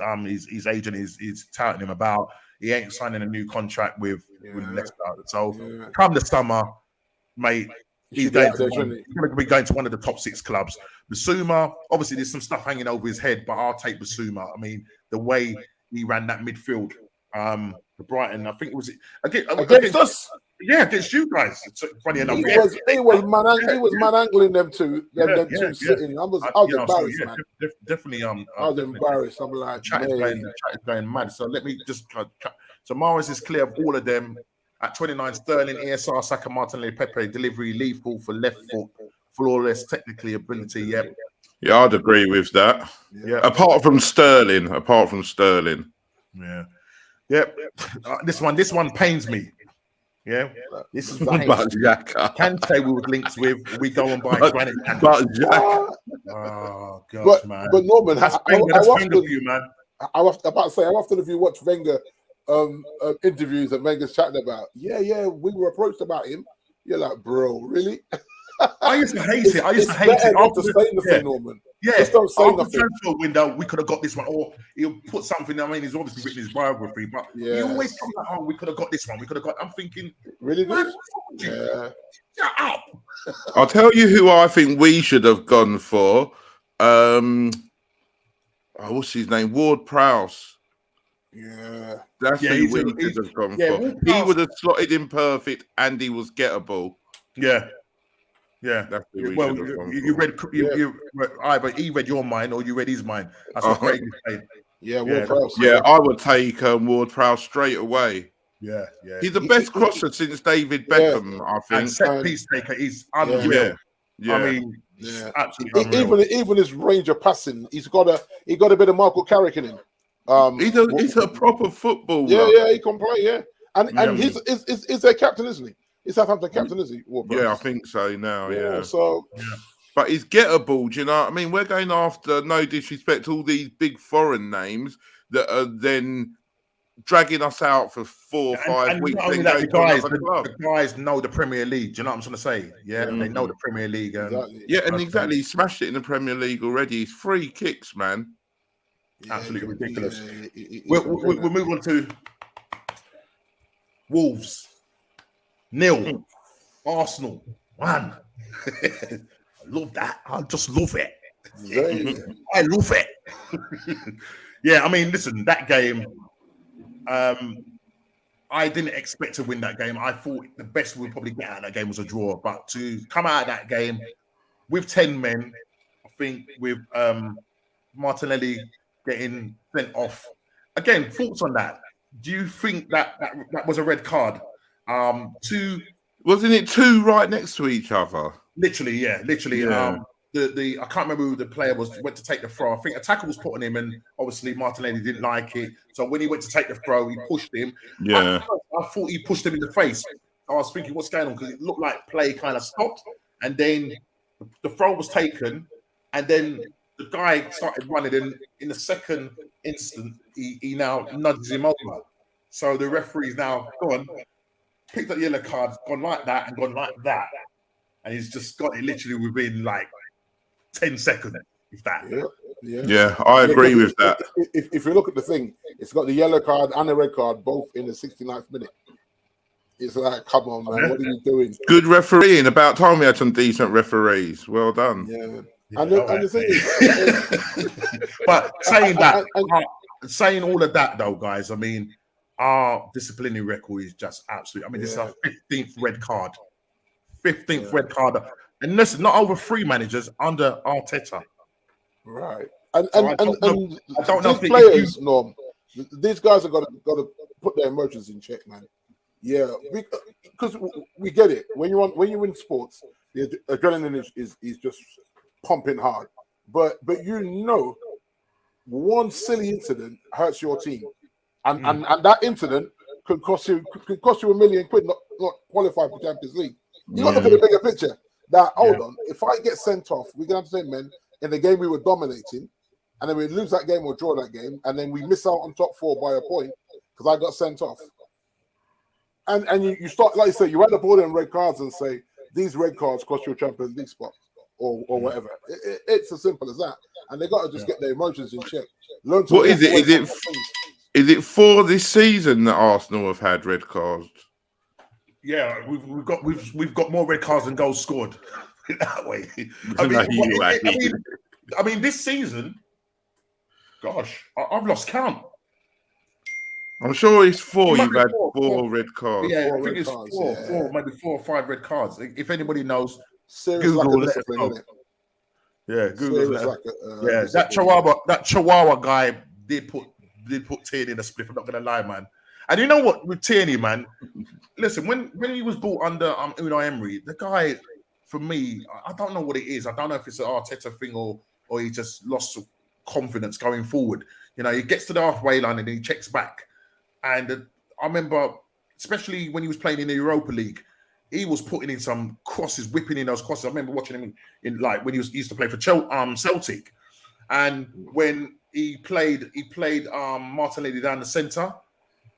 his agent is touting him about he ain't signing a new contract with Leicester. So come the summer, mate, he's going to be going to one of the top 6 clubs. Basuma, obviously, there's some stuff hanging over his head, but I'll take Basuma. I mean, the way he ran that midfield, the Brighton, I think it was against us. Yeah, against you guys. It's funny enough. He was man-angling them two. Them two sitting. I was embarrassed, man. Definitely. I was embarrassed. I'm like, the chat is going mad. So let me just. So Mahrez is clear of all of them. At 29, Sterling, ESR, Saka, Martinelli, Pepe, delivery, lethal for left foot, flawless, technically ability. Yeah, I'd agree with that. Yeah. Apart from Sterling. Yeah. This one pains me. Yeah, this is but Xhaka. Kante we would links with. We go and buy Granite. But Xhaka. Oh gosh, man. But Norman, that's Wenger for you, man. I was about to say, how often have you watched Wenger interviews that Wenger's chatting about? Yeah, we were approached about him. You're like, bro, really? I used to hate it. It's better not to say nothing, Norman. Yeah, just don't say after nothing. transfer window, we could have got this one, or he'll put something. I mean, he's obviously written his biography, but he always comes like, "Oh, we could have got this one. We could have got." I'm thinking, really? Yeah. Shut up. I'll tell you who I think we should have gone for. What's his name? Ward-Prowse. Yeah, that's who we should have gone for. He would have slotted in perfect, and he was gettable. Yeah. That's who we well, should have gone you for. either he read your mind or you read his mind. That's what Craig is saying. Yeah, Ward-Prowse. Yeah, I would take Ward-Prowse straight away. Yeah. He's the best crosser since David Beckham, I think. And set piece taker is unreal. Yeah. I mean, absolutely unreal. Even his range of passing, he got a bit of Michael Carrick in him. He's a proper footballer. Yeah, he can play. Yeah, and he's their captain, isn't he? He's Southampton captain, is he? Yeah, I think so now. Yeah. So, but he's gettable. Do you know what I mean? We're going after, no disrespect, all these big foreign names that are then dragging us out for 4 or 5 weeks. And the guys know the Premier League. Do you know what I'm trying to say? Yeah, they know the Premier League. Exactly. He smashed it in the Premier League already. It's free kicks, man. Absolutely ridiculous. We'll move on to Wolves. 0. Arsenal 1. I love that. I just love it. I love it. I mean, listen, that game. I didn't expect to win that game. I thought the best we'd probably get out of that game was a draw. But to come out of that game with 10 men, I think with Martinelli getting sent off. Again, thoughts on that? Do you think that was a red card? Wasn't it 2 right next to each other? Literally. I can't remember who the player was. Went to take the throw. I think a tackle was put on him, and obviously Martinelli didn't like it. So when he went to take the throw, he pushed him. Yeah, I thought he pushed him in the face. I was thinking, what's going on? Because it looked like play kind of stopped, and then the throw was taken, and then the guy started running. And in the second instant, he now nudges him over. So the referee's now gone. Picked up the yellow card, gone like that and gone like that. And he's just got it literally within like 10 seconds, if that. Yeah, I agree with that. If you look at the thing, it's got the yellow card and the red card both in the 69th minute. It's like, come on, man, what are you doing? Good refereeing. About time we had some decent referees. Well done. And the thing is, but saying that, saying all of that though, guys, I mean, our disciplinary record is just absolute. I mean, this is our 15th red card. 15th red card. And listen, not over 3 managers under Arteta. Right. I don't know these players, Norm, these guys have got to put their emotions in check, man. Yeah, because we get it. When you're in sports, the adrenaline is just pumping hard. But one silly incident hurts your team, and that incident could cost you £1 million not qualify for Champions League. You got to look at the bigger picture. That hold on, if I get sent off, we're gonna have to say, man, in the game we were dominating, and then we lose that game or draw that game, and then we miss out on top 4 by a point because I got sent off. And you start, like you say, you write the board in red cards and say these red cards cost you a Champions League spot or whatever. It's as simple as that. And they got to just get their emotions in check. What is it? Is it for this season that Arsenal have had red cards? Yeah, we've got more red cards than goals scored that way. I mean, this season, gosh, I've lost count. I'm sure it's 4. You've had 4 red cards. Yeah, I think it's 4, maybe 4 or 5 red cards. If anybody knows, serious Google like it. Yeah, Google it. That Chihuahua guy did put Tierney in a split. I'm not gonna lie, man. And you know what, with Tierney, man, listen, when he was brought under Unai Emery, the guy, for me, I don't know what it is. I don't know if it's an Arteta thing or he just lost confidence going forward. You know, he gets to the halfway line and then he checks back. And I remember, especially when he was playing in the Europa League, he was putting in some crosses, whipping in those crosses. I remember watching him in like when he used to play for Celtic, and when he played Martinelli down the centre,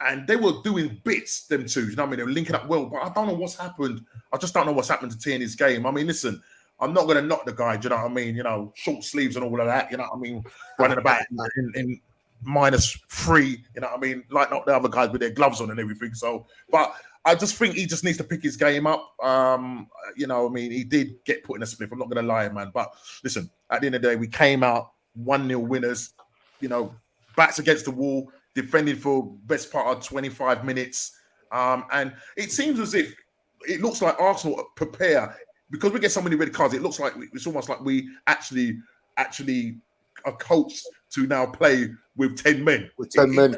and they were doing bits, them two. You know what I mean? They were linking up well, but I don't know what's happened. I just don't know what's happened to Tierney's game. I mean, listen, I'm not going to knock the guy. Do you know what I mean? You know, short sleeves and all of that. You know what I mean? Running about in -3. You know what I mean? Like not the other guys with their gloves on and everything. So, but I just think he just needs to pick his game up. You know, I mean, he did get put in a split. I'm not going to lie, man. But listen, at the end of the day, we came out 1-0 winners. You know, backs against the wall, defending for best part of 25 minutes. And it seems as if it looks like Arsenal prepare because we get so many red cards. It looks like it's almost like we actually are coached to now play with 10 men. With 10 men,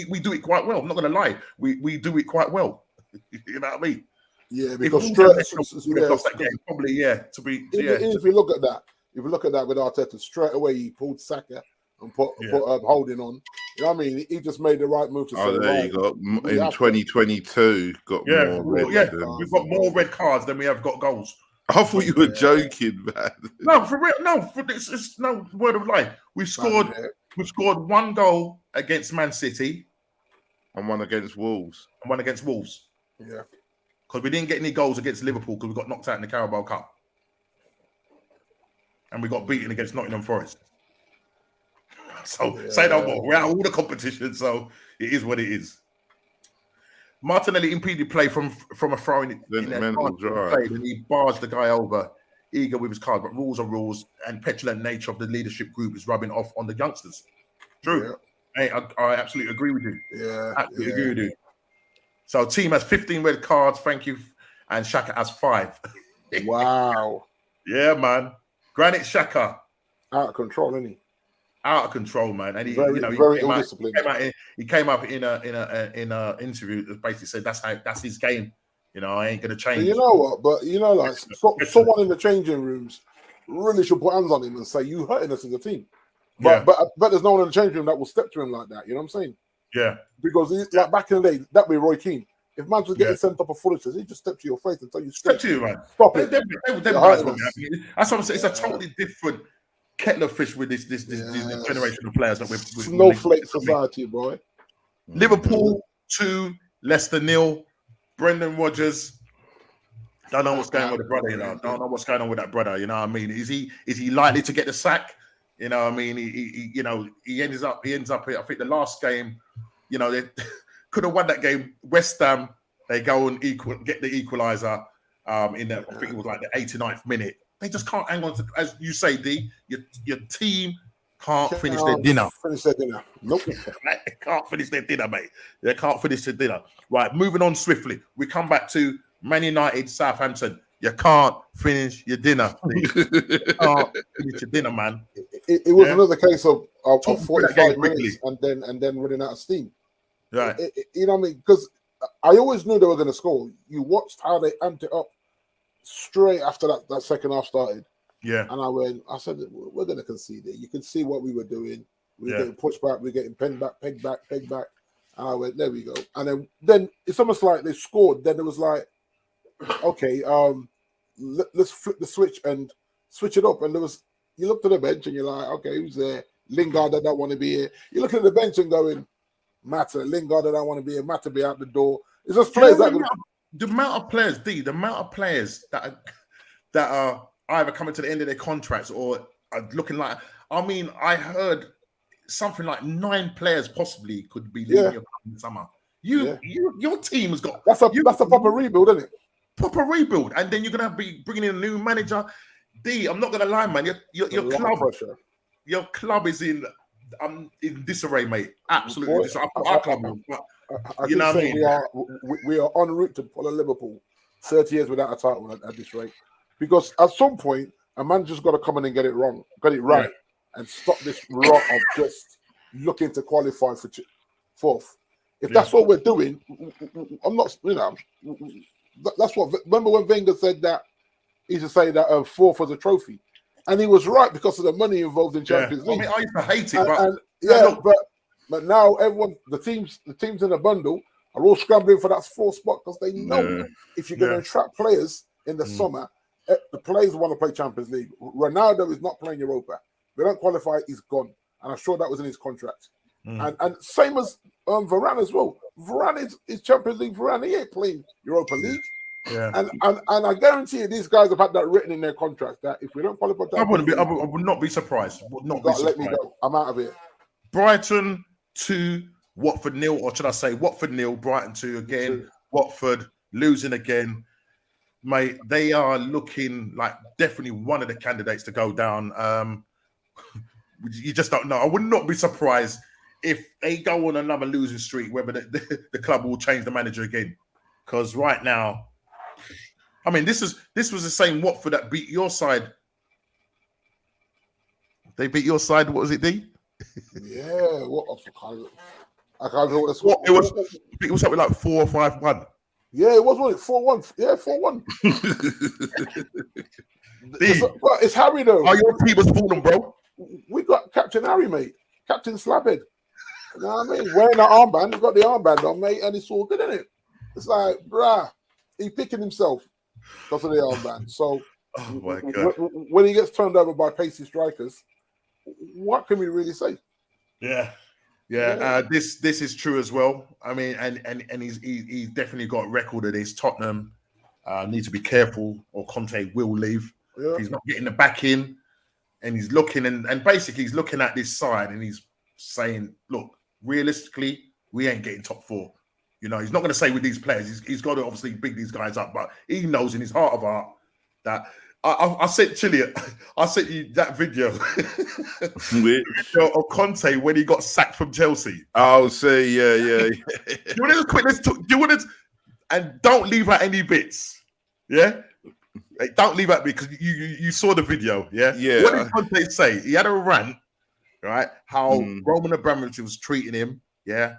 we do it quite well. I'm not going to lie. We do it quite well. You know what I mean? Yeah, because if you look at that with Arteta, straight away he pulled Saka and put Holding on. You know what I mean? He just made the right move to say, there you go. In 2022, got more red. We've got more red cards than we have got goals. I thought you were joking, man. No, for real. No, it's no word of lie. We've scored 1 goal against Man City. And 1 against Wolves. Yeah. Because we didn't get any goals against Liverpool because we got knocked out in the Carabao Cup. And we got beaten against Nottingham Forest. So say no more. We're out of all the competitions, so it is what it is. Martinelli impeded play from a throw in and he barged the guy over, eager with his card. But rules are rules, and petulant nature of the leadership group is rubbing off on the youngsters. True. Yeah. Hey, I absolutely agree with you. Yeah. Absolutely agree with you. So team has 15 red cards, thank you. And Xhaka has 5. Wow. Yeah, man. Granit Xhaka. Out of control, isn't he? Out of control, man. And he came up in a interview that basically said that's his game. You know, I ain't gonna change. But you know what? But you know, like someone in the changing rooms really should put hands on him and say, "You hurting us as a team." But there's no one in the changing room that will step to him like that. You know what I'm saying? Yeah. Because like back in the day, that'd be Roy Keane. If man was getting sent up a foolishness, he'd just step to your face and tell you step to you, man. Stop it. That's what I'm saying. It's a totally different kettle of fish with this generation of players that we're snowflake society, boy. Liverpool 2, Leicester 0. Brendan Rodgers. Don't know what's going on with the brother, you know. Don't know what's going on with that brother, you know what I mean? Is he likely to get the sack? You know what I mean? He ends up here. I think the last game, you know, they could have won that game. West Ham, they go and get the equaliser in the, I think it was like the 89th minute. They just can't hang on to, as you say, D. Your team can't finish their dinner. Nope. They can't finish their dinner, mate. They can't finish their dinner. Right, moving on swiftly. We come back to Man United, Southampton. You can't finish your dinner. You can't finish your dinner, man. It was another case of Talk 45 minutes and then running out of steam. Right. You know what I mean? Because I always knew they were going to score. You watched how they amped it up straight after that second half started. Yeah. And I said, we're going to concede it. You can see what we were doing. We were getting pushed back. We were getting pegged back. And I went, there we go. And then it's almost like they scored. Then it was like, okay, let's flip the switch and switch it up. And you look to the bench and you're like, okay, who's there? Lingard that don't want to be here. You look at the bench and going, Mata, Lingard that don't want to be here. Mata be out the door. It's just players the amount of players, the amount of players that are either coming to the end of their contracts or are looking like. I mean, I heard something like 9 players possibly could be leaving your club in the summer. Your team has got that's a proper rebuild, isn't it? Proper rebuild, and then you're gonna be bringing in a new manager. D, I'm not gonna lie, man. Your club is in disarray, mate. Absolutely disarray. Our club, you know what I mean? We are en route to pull a Liverpool 30 years without a title at this rate. Because at some point, a manager's got to come in and get it right, and stop this rot of just looking to qualify for fourth. If that's what we're doing, I'm not, that's what. Remember when Wenger said that? He used to say that fourth was a trophy, and he was right because of the money involved in Champions League. I mean, I used to hate it, but now everyone, the teams in the bundle are all scrambling for that fourth spot because they know if you're going to attract players in the summer, the players want to play Champions League. Ronaldo is not playing Europa. If they don't qualify, he's gone, and I'm sure that was in his contract. And same as Varane as well. Varane is Champions League. Varane, he ain't playing Europa League. Yeah. And I guarantee you, these guys have had that written in their contract that if we don't qualify, I would not be surprised. Let me go. I'm out of here. Brighton 2, Watford 0, or should I say Watford 0, Brighton 2 again. 2. Watford losing again. Mate, they are looking like definitely one of the candidates to go down. You just don't know. I would not be surprised if they go on another losing streak, whether the club will change the manager again. Because right now, I mean, this was the same Watford that beat your side. They beat your side. What was it, D? Yeah. I can't know what it was something like 4 or 5-1. Yeah, it was 4-1. Yeah, 4-1. It's Harry though. Oh, your team was falling, bro. We got Captain Harry, mate. Captain Slabhead. You know what I mean? Wearing an armband. He's got the armband on, mate, and it's all good, isn't it? It's like, bruh, he's picking himself because of the armband. So, oh my God. When he gets turned over by pacey strikers, what can we really say? Yeah. This is true as well. I mean, and he's definitely got a record of this. Tottenham need to be careful, or Conte will leave. Yeah. He's not getting the back in, and he's looking and basically he's looking at this side and he's saying, look, realistically, we ain't getting top 4. You know, he's not going to say with these players. He's got to obviously big these guys up, but he knows in his heart of heart that I sent Chillian. I sent you that video of Conte when he got sacked from Chelsea. Oh, see, yeah. Do you want to and don't leave out any bits. Yeah, don't leave out because you saw the video. Yeah. What did Conte say? He had a rant, right? How Roman Abramovich was treating him. Yeah,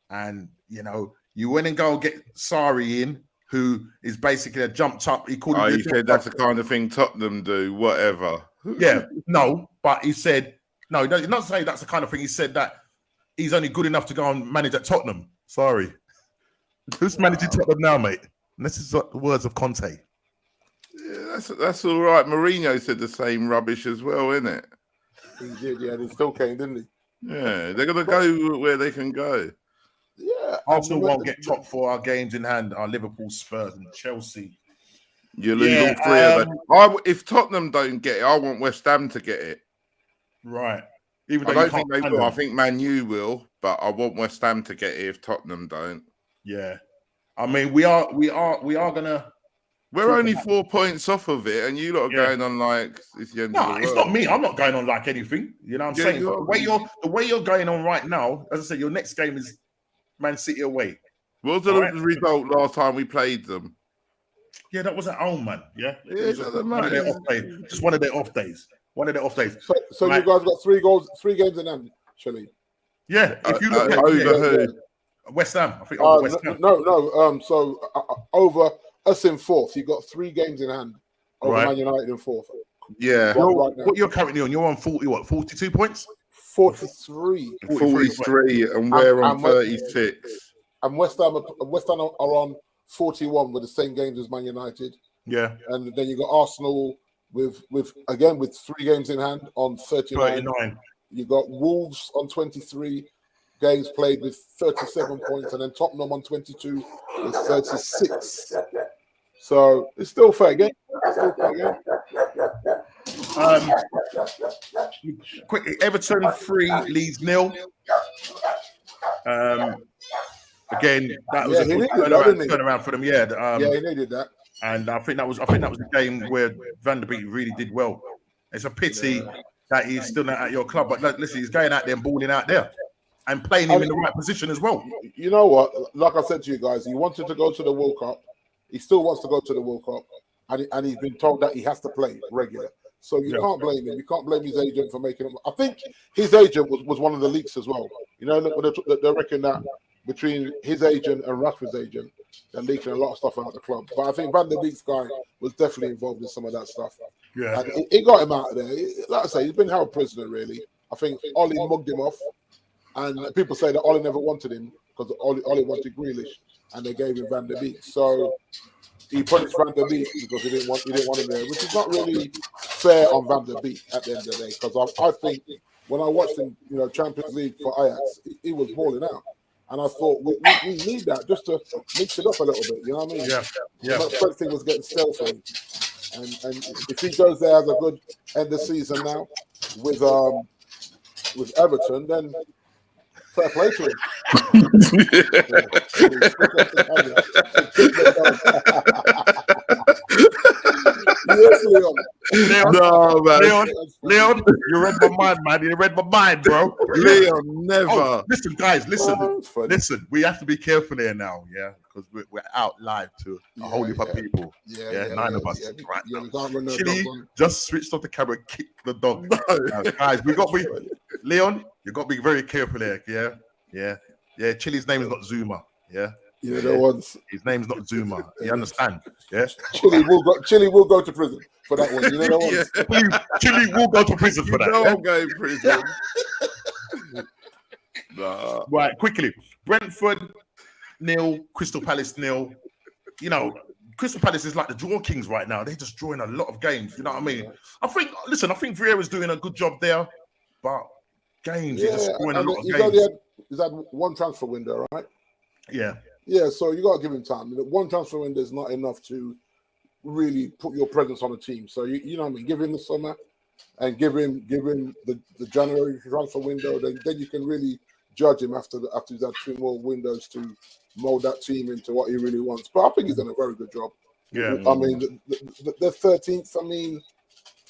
and you went and go and get Sarri in, who is basically a jumped up. He called. He said that's the kind of thing Tottenham do. Whatever. Yeah, no, but he said no. He's not saying that's the kind of thing. He said that he's only good enough to go and manage at Tottenham. Sorry, who's managing Tottenham now, mate? And this is the words of Conte. Yeah, that's all right. Mourinho said the same rubbish as well, isn't it? He did, yeah. And he still came, didn't he? Yeah, they're gonna go where they can go. Yeah, Arsenal won't get top 4. Our games in hand are Liverpool, Spurs, and Chelsea. You lose all 3 of them. If Tottenham don't get it, I want West Ham to get it. Right. I don't think they will. I think Man U will, but I want West Ham to get it if Tottenham don't. Yeah. I mean, we are gonna We're only 4 points off of it, and you lot are going on like it's the end of the world. It's not me. I'm not going on like anything. You know what I'm saying? But the way you're going on right now, as I said, your next game is Man City away. What was the result last time we played them? Yeah, that was at home, man. Yeah, it doesn't matter. Just one of their off days. So you guys got 3 games in hand, Chile. Yeah, if you look at over West Ham, I think over West Ham. No. So over us in fourth, you got 3 games in hand over Man United in fourth. Yeah. What you're currently on? You're on 42 points? 43. 43, and we're on 36. And West Ham are on 41 with the same games as Man United. Yeah. And then you got Arsenal with 3 games in hand on 39. You got Wolves on 23 games played with 37 points, and then Tottenham on 22 with 36. So it's still fair game. Quickly, Everton 3, Leeds 0. Again, that was a good turnaround for them. Yeah, he needed that. And I think that was a game where Van der Beek really did well. It's a pity that he's still not at your club, but listen, he's going out there and balling out there and playing him in the right position as well. You know what? Like I said to you guys, he wanted to go to the World Cup. He still wants to go to the World Cup, and he's been told that he has to play regular. So you can't blame him. You can't blame his agent for making him. I think his agent was one of the leaks as well. You know, they reckon that between his agent and Rashford's agent, they're leaking a lot of stuff out of the club. But I think Van der Beek's guy was definitely involved in some of that stuff. Yeah, and it got him out of there. Like I say, he's been held prisoner, really. I think Ollie mugged him off, and people say that Ollie never wanted him because Ollie wanted Grealish, and they gave him Van der Beek. So he punished Van der Beek because he didn't want him there, which is not really fair on Van der Beek at the end of the day. Because I think when I watched him, Champions League for Ajax, he was balling out. And I thought we need that just to mix it up a little bit. You know what I mean? Yeah. But first thing was getting stale for him. And if he goes there as a good end of season now with Everton, then fair play to him. Yes, Leon. No, man. Leon, you read my mind, man. You read my mind, bro. Leon, never. Oh, listen, guys, listen. We have to be careful here now, because we're out live to a whole heap of people. 9 of us right now. Chile just switched off the camera, kicked the dog. No. Guys, Leon, you got to be very careful here. Yeah. Chile's name is not Zuma. Yeah. His name's not Zuma. You understand? Yeah. Chile will go to prison for that one. You know that one. Chile will go to prison for that. Don't go to prison. Right, quickly. Brentford 0, Crystal Palace 0. Crystal Palace is like the draw kings right now. They're just drawing a lot of games. You know what I mean? I think Vieira's doing a good job there, but games, he's just scoring a lot of games. He's had one transfer window, right? Yeah. Yeah, so you got to give him time. One transfer window is not enough to really put your presence on a team. So you know what I mean. Give him the summer, and give him the January transfer window. Then you can really judge him after he's had 2 more windows to mold that team into what he really wants. But I think he's done a very good job. Yeah. I mean, the 13th. I mean,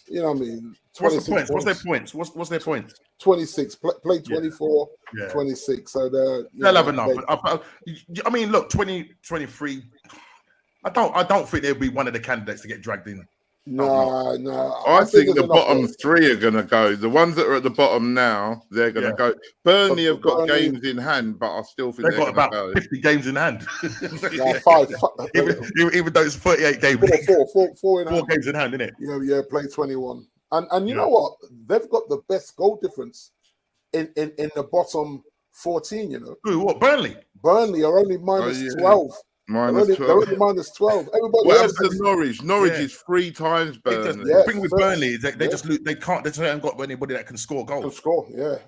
you know what I mean. What's the points? What's their points? 26. Play 24. Yeah. 26. So they'll have enough. I mean, look, 2023. I don't think they'll be one of the candidates to get dragged in. No. I think the bottom 3 are going to go. The ones that are at the bottom now, they're going to go. Burnley have got games in hand, but I still think they've got about 50 games in hand. 5. Even though it's 38 games. 4 games in hand, isn't it? Yeah, play 21. And you know what? They've got the best goal difference in the bottom 14, Who, what, Burnley? Burnley are only minus 12. They're only minus 12. Everybody what happens to Norwich? Norwich is 3 times Burnley. The thing with Burnley is they haven't got anybody that can score goals.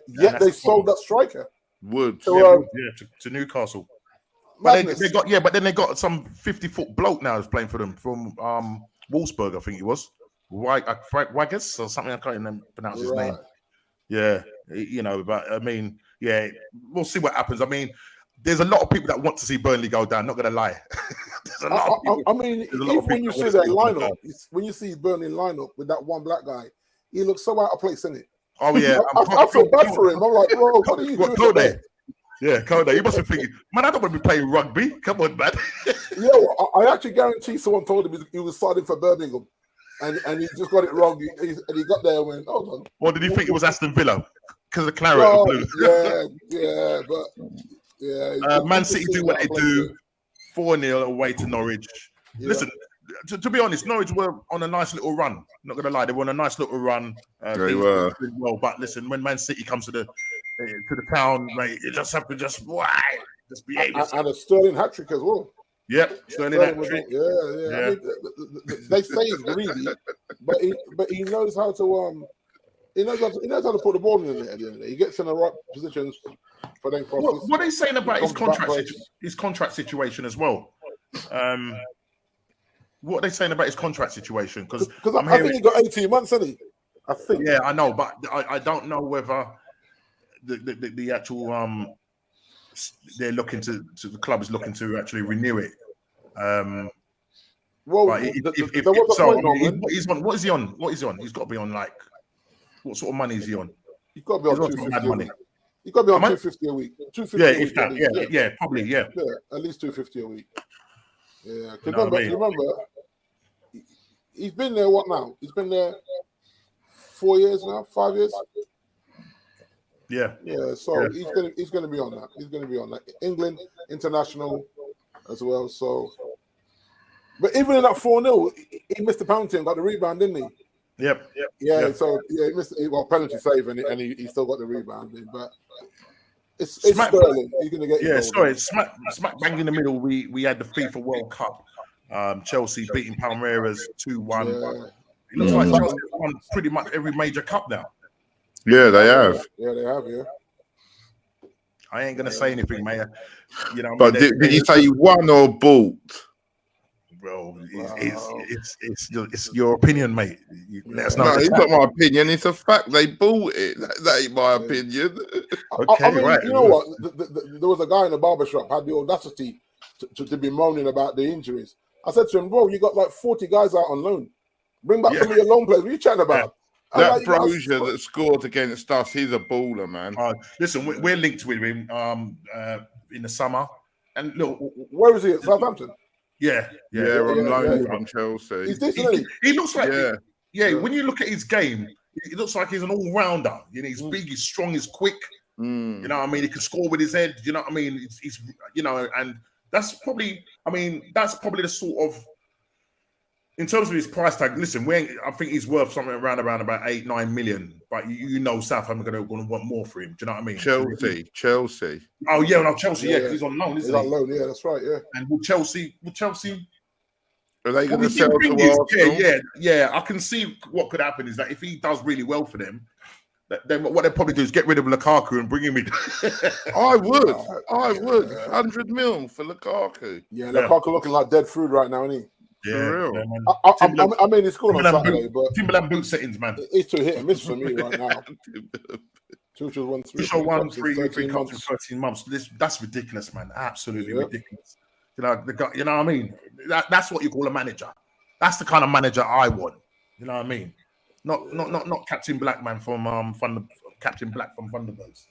Yet they sold that striker. Wood. To Newcastle. But then they got some 50-foot bloke now who's playing for them from Wolfsburg, I think it was. Waggers or something, I can't even pronounce his name. Yeah, but I mean, we'll see what happens. I mean, there's a lot of people that want to see Burnley go down. Not going to lie. There's a lot of people. I mean, even when you see that lineup, when you see Burnley lineup with that one black guy, he looks so out of place, isn't it? Oh yeah, I feel bad for him. I'm like, bro, what are you doing? Kone. Yeah, Kone. You must be thinking, man, I don't want to be playing rugby. Come on, man. I actually guarantee someone told him he was starting for Birmingham, and he just got it wrong. And he got there and went, hold on. Or did he think it was Aston Villa because of the claret and blue? But Man City do what they do. 4-0 away to Norwich. Yeah. Listen, to be honest, Norwich were on a nice little run. Not going to lie, they were on a nice little run. They were. Well, but listen, when Man City comes to the town, mate, you just have to just behave. And a Sterling hat trick as well. Yep, Sterling hat trick. Yeah. I mean, they say he's greedy, but he knows how to he knows how to put the ball in there. At the end of the day. He gets in the right positions for them. What are they saying about his contract situation as well? What are they saying about his contract situation? Because I think he got 18 months, hasn't he? I think. Yeah, I know, but I don't know whether the actual they're looking to the club is looking to actually renew it. What is he on? He's got to be on like what sort of money is he on? He's got to be on 250 money. He's got to be on 250 a week. 250 probably. Yeah, at least 250 a week. Yeah, remember, he's been there. What now? He's been there 4 years now, 5 years. Yeah. So he's gonna be on that. He's gonna be on that. England international as well. So, but even in that 4-0, he missed the penalty and got the rebound, didn't he? Yep. So he missed penalty save and he still got the rebound. But it's Sterling. He's gonna get. Smack bang in the middle. We had the FIFA World Cup. Chelsea beating Palmeiras 2-1. Yeah. It looks like Chelsea won pretty much every major cup now. Yeah, they have. Yeah. I ain't gonna say anything, mate. But did you say you won or bought? Bro, it's your opinion, mate. Let us know. No, it's not my opinion. It's a fact. They bought it. That ain't my opinion. Okay, I mean, right. You know what? There was a guy in the barbershop had the audacity to be moaning about the injuries. I said to him, bro, you got like 40 guys out on loan. Bring back some of your loan players. What are you chatting about? That Brozier that scored against us, he's a baller, man. Listen, we're linked with him in the summer. And look, where is he? At Southampton? Yeah, on loan from Chelsea. He's decent. He looks like when you look at his game, he looks like he's an all-rounder. He's big, he's strong, he's quick. You know what I mean? He can score with his head. You know what I mean? He's and that's probably the sort of, in terms of his price tag. Listen, I think he's worth something around about 8-9 million. But Southampton are going to want more for him. Do you know what I mean? Chelsea. Oh yeah, no, Chelsea. Yeah, because he's on loan, isn't he? He's on loan. Yeah, that's right. Yeah. And will Chelsea? Are they going to sell to Arsenal? Yeah. I can see what could happen is that if he does really well for them, then what they'll probably do is get rid of Lukaku and bring him in. I would. 100 mil for Lukaku. Yeah, Lukaku looking like dead food right now, isn't he? Yeah, for real. I mean, he's scored on Saturday, but Timberland boot settings, man. It's too hit and miss for me right now. Tuchel won 3 cups in 13 months. That's ridiculous, man. Absolutely ridiculous. You know what I mean? That's what you call a manager. That's the kind of manager I want. You know what I mean? Not Captain Black, man, from Captain Black from Thunderbirds.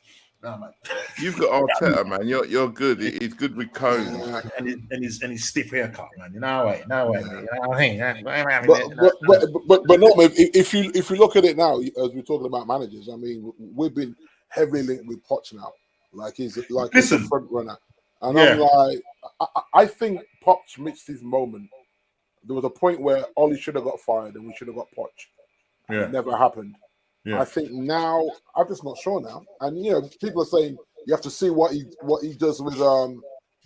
No, man. You've got Arteta, man. You're good. He's good with cones and his stiff haircut, man. No way. But no, man. If you look at it now, as we're talking about managers, I mean, we've been heavily linked with Poch now. Like he's a front runner, and I'm like, I think Poch missed his moment. There was a point where Ollie should have got fired and we should have got Poch. It never happened. Yeah. I think now I'm just not sure now. And people are saying you have to see what he does with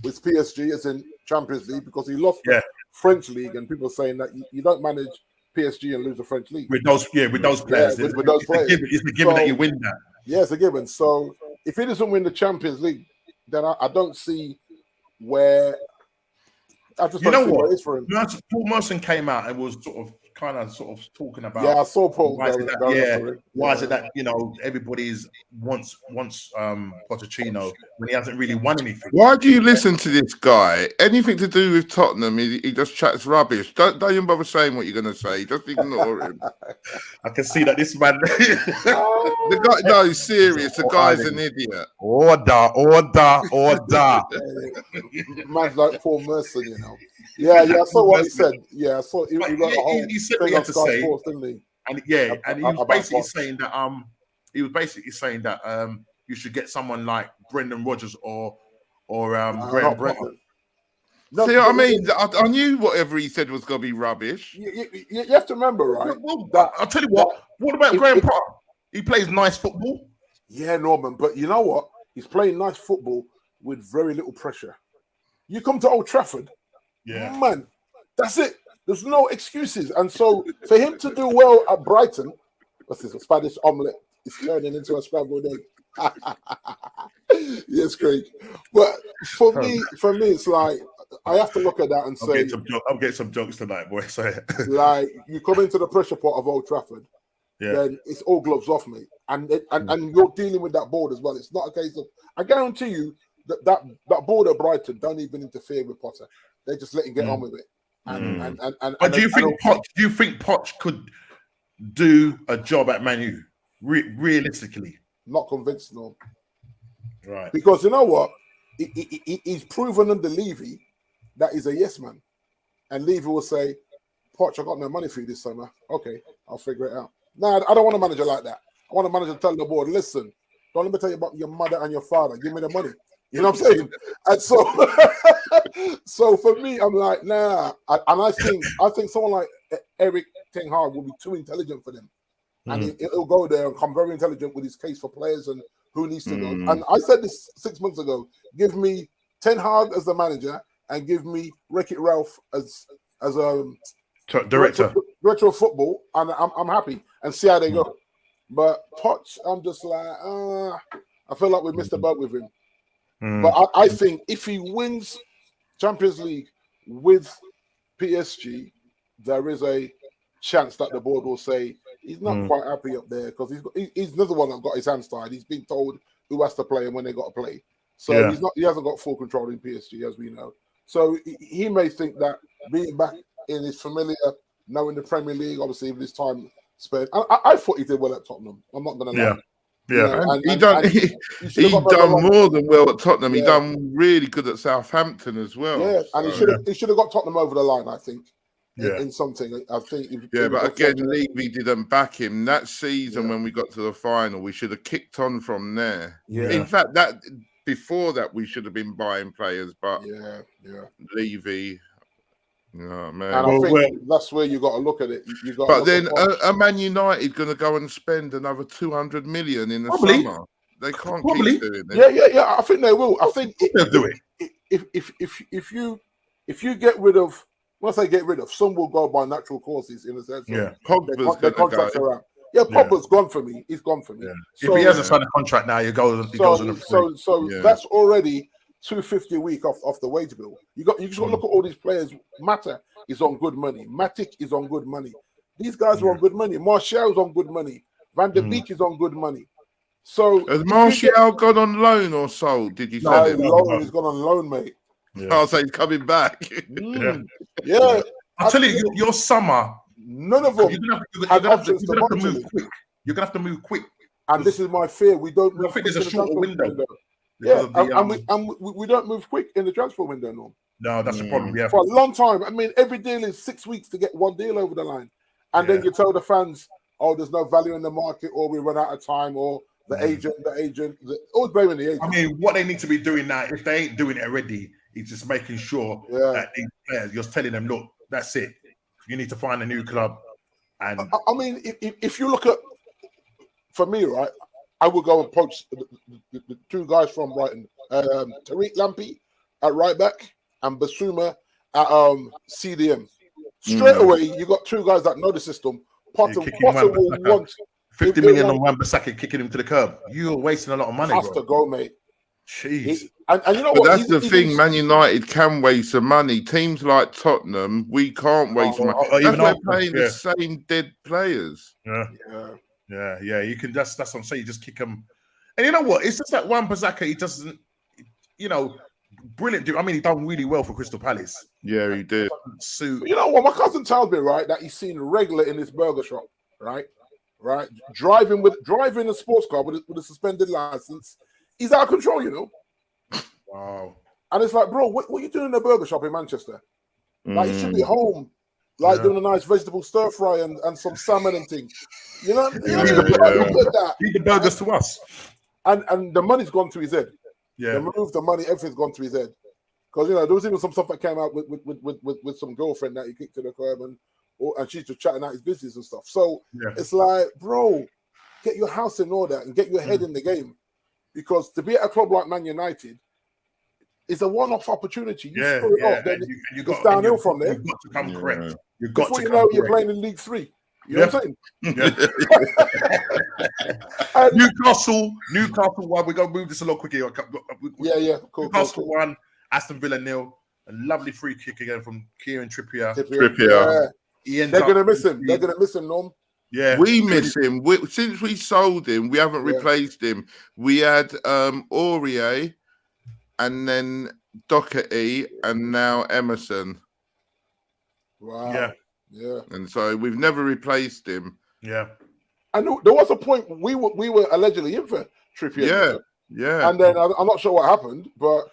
PSG as in Champions League, because he lost the French league, and people are saying that you don't manage PSG and lose the French league with those players. With those players, it's a given that you win that. Yeah, it's a given. So if he doesn't win the Champions League, then I don't see where. I just don't see what it is for him. Paul Merson came out and was sort of kind of sort of talking about. Yeah, I saw Paul. Why is it that, why is it that everybody's wants Pochettino when he hasn't really won anything? Why do you listen to this guy? Anything to do with Tottenham, he just chats rubbish. Don't even bother saying what you're going to say. Just ignore him. I can see that this man. The guy, no, he's serious. The guy's an idiot. Order. Man's like Paul Merson, you know. Yeah, I saw what he said. Yeah, I saw he wrote a whole he said thing what he on had to Sky say. Sports, didn't he? And and he was basically saying saying that you should get someone like Brendan Rodgers or Graham not Potter. Brendan. No, See what I mean? I knew whatever he said was going to be rubbish. You have to remember, right? Well, I'll tell you what about Graham Potter? He plays nice football. Yeah, Norman, but you know what? He's playing nice football with very little pressure. You come to Old Trafford, man, that's it. There's no excuses. And so for him to do well at Brighton, what's this, a Spanish omelette is turning into a scrambled egg. Yes, Craig. But for me, it's like I have to look at that and say, I'm getting some jokes tonight, boy. So like you come into the pressure pot of Old Trafford, then it's all gloves off, mate. And you're dealing with that board as well. It's not a case of, I guarantee you that board at Brighton don't even interfere with Potter. They just let him get on with it. But do you think Poch could do a job at Man U realistically? Not convinced, no. Right. Because you know what? He's proven under Levy that he's a yes man. And Levy will say, Poch, I got no money for you this summer. Okay, I'll figure it out. No, I don't want a manager like that. I want a manager to tell the board, listen, don't let me tell you about your mother and your father. Give me the money. You know what I'm saying? And so for me, I'm like, nah. And I think someone like Eric Ten Hag will be too intelligent for them. And he'll go there and come very intelligent with his case for players and who needs to go. And I said this 6 months ago, give me Ten Hag as the manager and give me Wreck-It Ralph as director of football, and I'm happy and see how they go. But Poch, I'm just like, I feel like we missed the boat with him. But I think if he wins Champions League with PSG, there is a chance that the board will say he's not quite happy up there because he's another one that got his hands tied. He's been told who has to play and when they got to play. So he hasn't got full control in PSG, as we know. So he may think that being back in his familiar, knowing the Premier League, obviously with his time spent. I thought he did well at Tottenham. I'm not going to lie. Yeah, he done more than well at Tottenham. He done really good at Southampton as well. Yeah, and he should have got Tottenham over the line, I think. In something, I think. But again, Levy didn't back him that season when we got to the final. We should have kicked on from there. Yeah. In fact, before that, we should have been buying players, but Levy. Oh, man. And I think that's where you got to look at it. But then are Man United going to go and spend another 200 million in the summer? They can't keep doing it. Yeah. I think they will. I think they'll do it. If you get rid of, once they get rid of, some will go by natural causes in a sense. Yeah, Pogba's their contracts are out. Yeah, Pogba's gone for me. He's gone for me. Yeah. So, if he hasn't signed a contract now, he goes on a free. So that's already $250 a week off the wage bill. You just got to look at all these players. Mata is on good money. Matic is on good money. These guys are on good money. Martial's on good money. Van der Beek is on good money. So has Martial gone on loan or sold? Did you say loan? He's gone on loan, mate. Yeah. I'll say he's coming back. Yeah. I'll tell you, your summer. None of them. You're gonna have to move quick. You're gonna have to move quick. And this is my fear. We don't. I think there's a shorter window. Yeah, and we don't move quick in the transfer window, No, that's the problem. Yeah, for a long time. I mean, every deal is 6 weeks to get one deal over the line, and then you tell the fans, "Oh, there's no value in the market, or we run out of time, or the agent, always blaming the agent." I mean, what they need to be doing now, if they ain't doing it already, is just making sure that these players, you're telling them, "Look, that's it. You need to find a new club." And I mean, if you look at, for me, right. I would go and poach the two guys from Brighton, Tariq Lamptey at right back and Basuma at CDM. Straight away, you got two guys that know the system. Potter will want 50 million on Wan-Bissaka kicking him to the curb. You're wasting a lot of money. Has to go, mate. Jeez. And you know But what? that's the thing. Man United can waste some money. Teams like Tottenham, we can't waste money. That's even why after, we're playing the same dead players. Yeah. You can that's what I'm saying. You just kick them. And you know what? It's just that one Bazaka. He doesn't, brilliant dude. I mean, he done really well for Crystal Palace. Yeah, he did. You know what? My cousin tells me, right, that he's seen regular in this burger shop, right, driving a sports car with a suspended license. He's out of control, you know. Wow. And it's like, bro, what are you doing in a burger shop in Manchester? Like, you should be home, like doing a nice vegetable stir fry and some salmon and things. You know, look at that. Leave the burgers to us. And the money's gone to his head. Yeah. The move, the money, everything's gone to his head. Because there was even some stuff that came out with some girlfriend that he kicked to the curb and she's just chatting out his business and stuff. So it's like, bro, get your house in order and get your head in the game. Because to be at a club like Man United is a one-off opportunity. You screw it up, then it's downhill from there. You've got to come correct. You've got Before to you come know, correct. you're playing in League 3. You know what I'm saying? Newcastle 1. We're going to move this a lot quicker. Cool. Newcastle 1, Aston Villa 0. A lovely free kick again from Kieran Trippier. They're going to miss him. They're going to miss him, Norm. Yeah, we miss him. Since we sold him, we haven't replaced him. We had Aurier, and then Doherty, and now Emerson. Wow. Yeah. And so we've never replaced him. Yeah. And there was a point we were allegedly in for Trippier. Yeah. And then I'm not sure what happened, but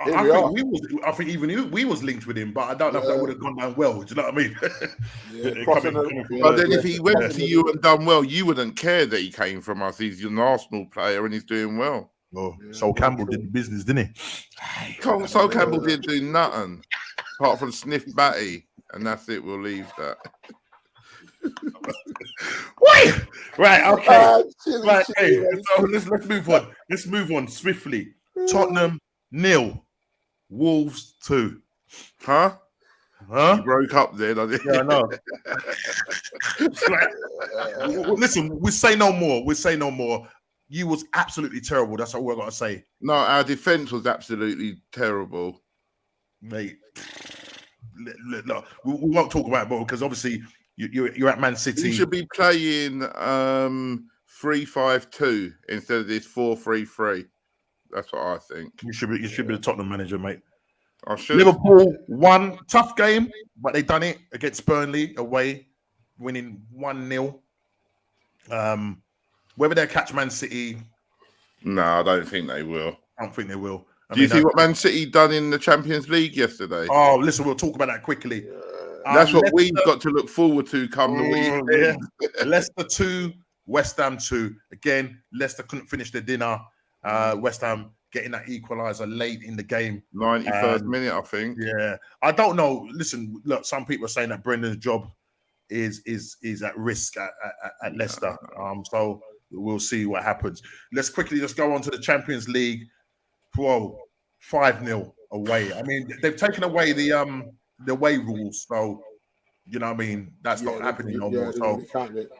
I think even we was linked with him, but I don't know if that would have gone down well. Do you know what I mean? But then if he went to you and done well, you wouldn't care that he came from us. He's an Arsenal player and he's doing well. Sol Campbell did the business, didn't he? Sol Campbell didn't do nothing apart from sniff Batty, and that's it. We'll leave that. Wait! Right, okay. So let's move on. Let's move on swiftly. Tottenham 0, Wolves 2. Huh? You broke up there. Yeah, I know. Listen, we say no more. You was absolutely terrible. That's all I got to say. No, our defense was absolutely terrible, mate. Look, we won't talk about it because obviously you're at Man City. You should be playing 3-5-2 instead of this 4-3-3. That's what I think. You should be the Tottenham manager, mate. I should. Liverpool won, tough game, but they done it against Burnley away, winning 1-0. Whether they'll catch Man City, no, I don't think they will. I don't think they will. Do you see what Man City done in the Champions League yesterday? Oh, listen, we'll talk about that quickly. That's what we've got to look forward to come the weekend. Yeah. Leicester 2, West Ham 2. Again, Leicester couldn't finish their dinner. West Ham getting that equaliser late in the game. 91st minute, I think. Yeah. I don't know. Listen, look, some people are saying that Brendan's job is at risk at Leicester. So we'll see what happens. Let's quickly just go on to the Champions League. Whoa, 5-0 away. I mean, they've taken away the away rules, so you know what I mean. That's not happening no more. So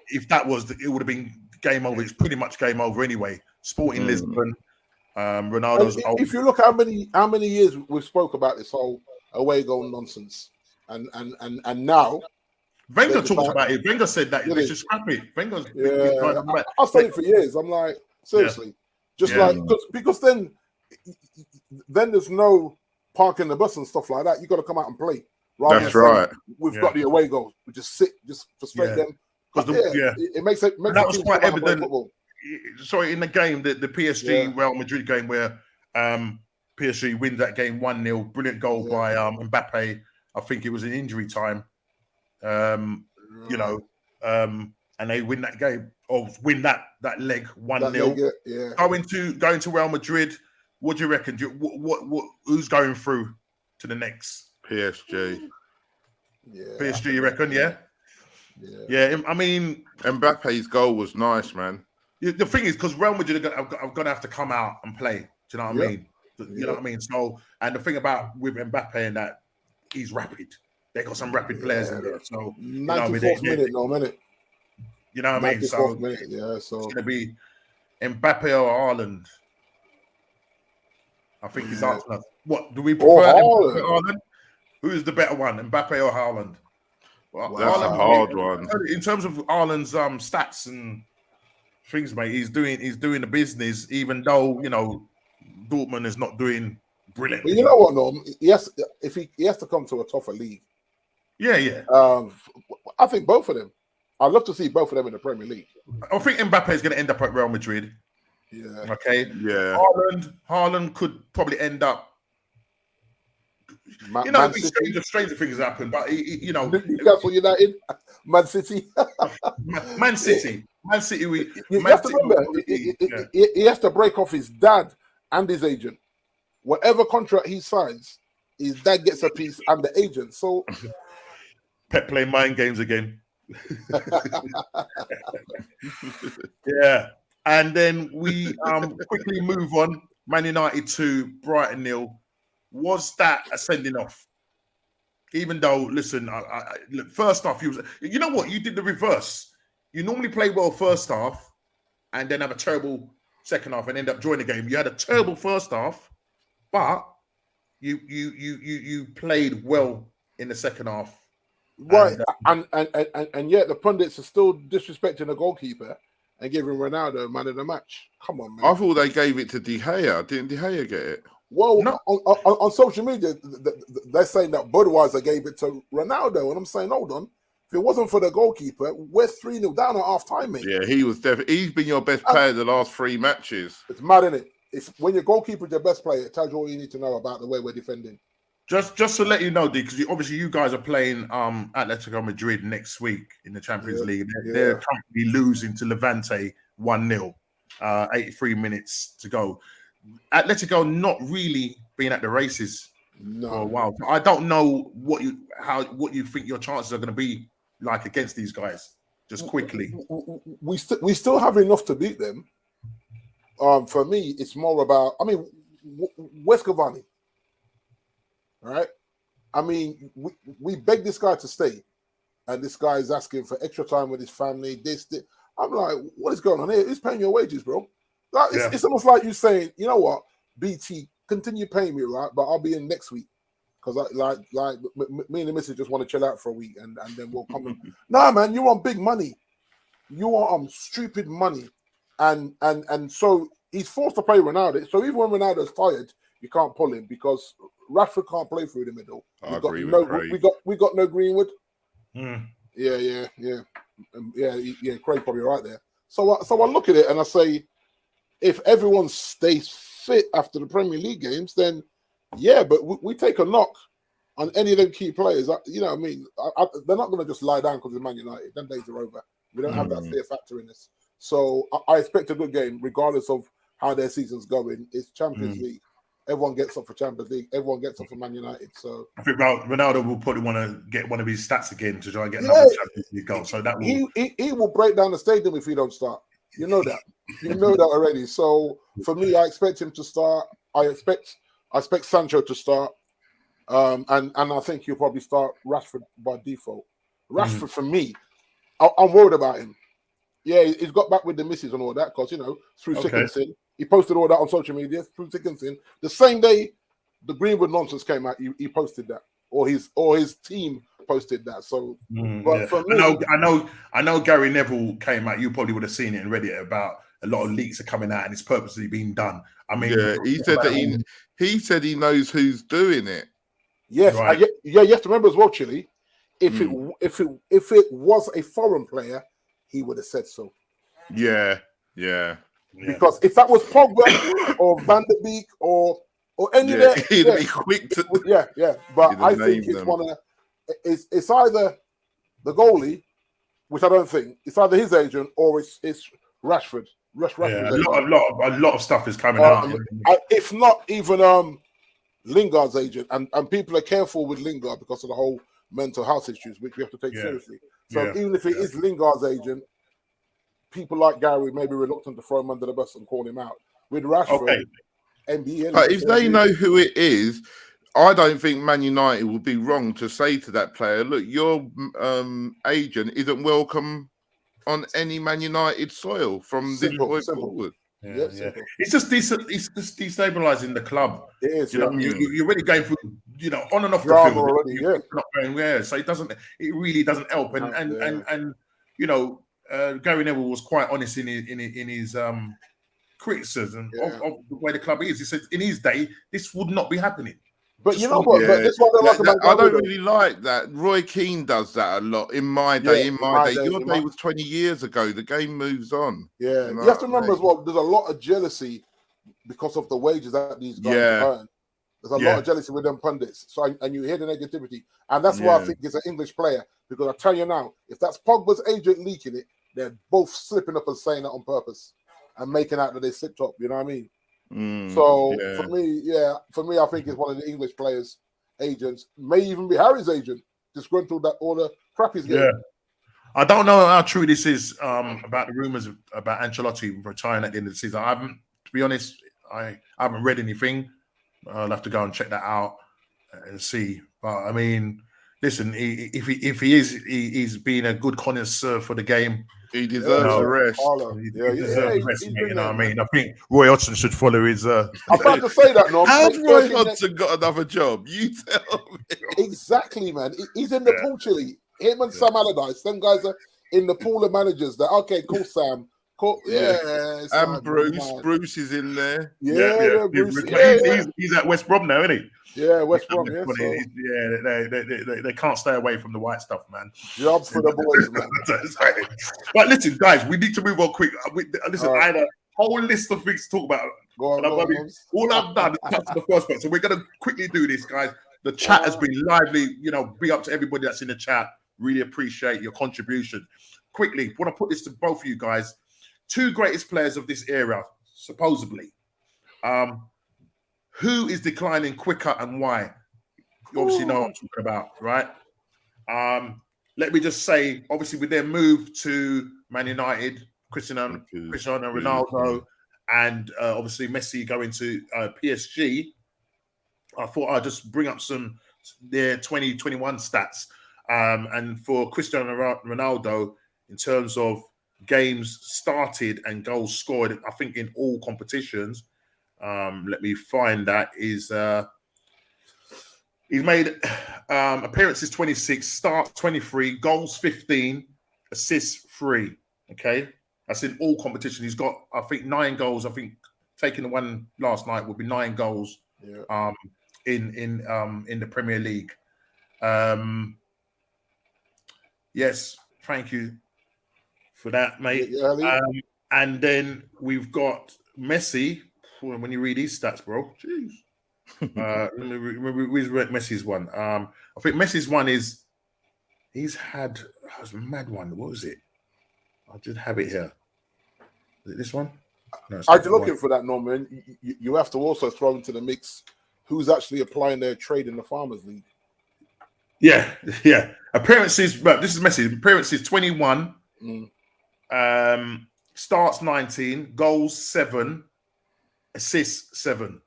if that was, it would have been game over. It's pretty much game over anyway. Sporting Lisbon, Ronaldo's. If you look how many years we've spoke about this whole away goal nonsense, and now Wenger talked about it. Wenger said that they should scrap it. Wenger's I've said it for years. I'm like, seriously, because then there's no parking the bus and stuff like that. You got to come out and play. That's right. We've got the away goals. We just sit, just frustrate them. It makes it. That was quite evident. Sorry, in the game, the PSG Real Madrid game where PSG wins that game 1-0. Brilliant goal by Mbappe. I think it was in injury time. And they win that game or win that leg 1-0. Going to Real Madrid. What do you reckon? Who's going through to the next? PSG. Yeah. PSG, you reckon? Yeah. I mean, Mbappe's goal was nice, man. The thing is, because Real Madrid are going to have to come out and play. Do you know what I mean? You know what I mean? So, and the thing about with Mbappe and that, he's rapid. They got some rapid players in there. So, 94th minute. You know what I mean? So, so it's going to be Mbappe or Haaland. I think he's asking us. What do we Or prefer? Haaland. Haaland? Who is the better one, Mbappe or Haaland? Well, That's a hard one. In terms of Haaland's stats and things, mate, he's doing the business, even though Dortmund is not doing brilliant. But you know what, Norm? Yes, if he has to come to a tougher league. Yeah. I think both of them. I'd love to see both of them in the Premier League. I think Mbappe is going to end up at Real Madrid. Yeah. Okay. Yeah. Haaland could probably end up. Man City. Stranger things happen, but Newcastle United, Man City. Man City. You have to remember, he has to break off his dad and his agent. Whatever contract he signs, his dad gets a piece and the agent. So Pep playing mind games again. Yeah. And then we quickly move on. Man United 2, Brighton 0. Was that a sending off? Even though, listen, look, first half, you know what? You did the reverse. You normally play well first half and then have a terrible second half and end up drawing the game. You had a terrible first half, but you played well in the second half. Right, and yet the pundits are still disrespecting the goalkeeper and giving Ronaldo man of the match. Come on, man. I thought they gave it to De Gea. Didn't De Gea get it? Well, No. on social media, they're saying that Budweiser gave it to Ronaldo, and I'm saying, hold on. If it wasn't for the goalkeeper, we're 3-0 down at half time, mate. Yeah, he was definitely. He's been your best player the last 3 matches. It's mad, isn't it? It's when your goalkeeper is your best player, it tells you all you need to know about the way we're defending. Just to let you know, D, because obviously you guys are playing Atletico Madrid next week in the Champions League. They're currently losing to Levante 1-0, 83 minutes to go. Atletico not really been at the races for a while. I don't know what you think your chances are going to be like against these guys. Just quickly, we still have enough to beat them. For me, it's more about. I mean, where's Cavani? All right. I mean, we begged this guy to stay, and this guy is asking for extra time with his family. This. I'm like, what is going on here? Who's paying your wages, bro? Like, it's almost like you saying, you know what, BT, continue paying me, right? But I'll be in next week because me and the missus just want to chill out for a week, and then we'll come. Nah, man, you want big money. You want stupid money, and so he's forced to play Ronaldo. So even when Ronaldo's tired, you can't pull him because Rashford can't play through the middle. We got no Greenwood. Mm. Yeah. Craig probably right there. So I look at it and I say, if everyone stays fit after the Premier League games, then but we take a knock on any of them key players. You know what I mean? They're not going to just lie down because it's Man United. Them days are over. We don't have that fear factor in this. So I expect a good game, regardless of how their season's going. It's Champions League. Everyone gets up for Champions League. Everyone gets up for Man United. So I think Ronaldo will probably want to get one of his stats again to try and get another Champions League goal. So that will he will break down the stadium if he don't start. You know that. You know that already. So for me, I expect him to start. I expect Sancho to start. And I think he'll probably start Rashford by default. Rashford for me, I'm worried about him. Yeah, he's got back with the missus and all that because through thick and thin. He posted all that on social media through thick and thin. The same day the Greenwood nonsense came out, he posted that, or his team posted that. So, for me, I know Gary Neville came out. You probably would have seen it in Reddit about a lot of leaks are coming out and it's purposely being done. I mean, he said that he said he knows who's doing it. Yes, right. You have to remember as well, Chile. If it was a foreign player, he would have said so. Yeah. Because if that was Pogba or Van der Beek or any of that, he'd be quick to. Yeah. But I think it's either the goalie, which I don't think it's either his agent or it's Rashford. A lot of stuff is coming out. If not even Lingard's agent, and people are careful with Lingard because of the whole mental health issues, which we have to take seriously. So even if it is Lingard's agent, people like Gary may be reluctant to throw him under the bus and call him out. With Rashford, NBA. But if they know who it is, I don't think Man United would be wrong to say to that player, look, your agent isn't welcome on any Man United soil from this point forward. Yeah, yeah. It's just destabilizing the club. It is. You know, you're already going through, on and off the Drama field. already, You're not going where, so it really doesn't help. And Gary Neville was quite honest in his criticism of the way the club is. He said in his day this would not be happening. But you know what? But this one I like about I don't really like that. Roy Keane does that a lot. In my day, your day was 20 years ago. The game moves on. Yeah, you have to remember as well. There's a lot of jealousy because of the wages that these guys earn. There's a lot of jealousy with them pundits. So and you hear the negativity, and that's why I think it's an English player. Because I tell you now, if that's Pogba's agent leaking it, they're both slipping up and saying that on purpose and making out that they slipped up. You know what I mean? So for me, I think it's one of the English players' agents, may even be Harry's agent, disgruntled that all the crap he's getting. Yeah, I don't know how true this is about the rumors about Ancelotti retiring at the end of the season. To be honest, I haven't read anything. I'll have to go and check that out and see. But I mean, listen, if he is, he's been a good connoisseur for the game. He deserves the rest. He deserves the rest, mate, you know what I mean? I think Roy Hodgson should follow his. I'm about to say that, no. How's Roy Hodgson got another job? You tell me. Exactly, man. He's in the pool, Chile. Him and Sam Allardyce. Them guys are in the pool of managers. That okay, cool, Sam. Cool, and Bruce is in there. Bruce. He's at West Brom now, isn't he? Yeah, West Brom. Yeah, they can't stay away from the white stuff, man. Jobs for the boys, man. But listen, guys, we need to move on quick. I had a whole list of things to talk about. All I've done is touch the first one, so we're going to quickly do this, guys. The chat has been lively. Big up to everybody that's in the chat. Really appreciate your contribution. Quickly, want to put this to both of you guys. 2 greatest players of this era, supposedly. Who is declining quicker and why? You obviously know what I'm talking about, right? Let me just say, obviously, with their move to Man United, Cristiano Ronaldo, and obviously Messi going to PSG, I thought I'd just bring up their 2021 stats. And for Cristiano Ronaldo, in terms of games started and goals scored, I think in all competitions. Let me find that. He's made appearances 26, starts 23, goals 15, assists 3. Okay, that's in all competitions. He's got, I think, 9 goals. I think taking the one last night would be 9 goals. In the Premier League. Yes, thank you for that, mate. And then we've got Messi. When you read his stats, bro, jeez. Let me read Messi's one. I think Messi's one is he's had a mad one. What was it? I did have it here. Is it this one? No, as you're looking for that, Norman, you have to also throw into the mix who's actually applying their trade in the Farmers League. Yeah. Appearances, but this is Messi. Appearances 21, starts 19, goals 7, assists 7.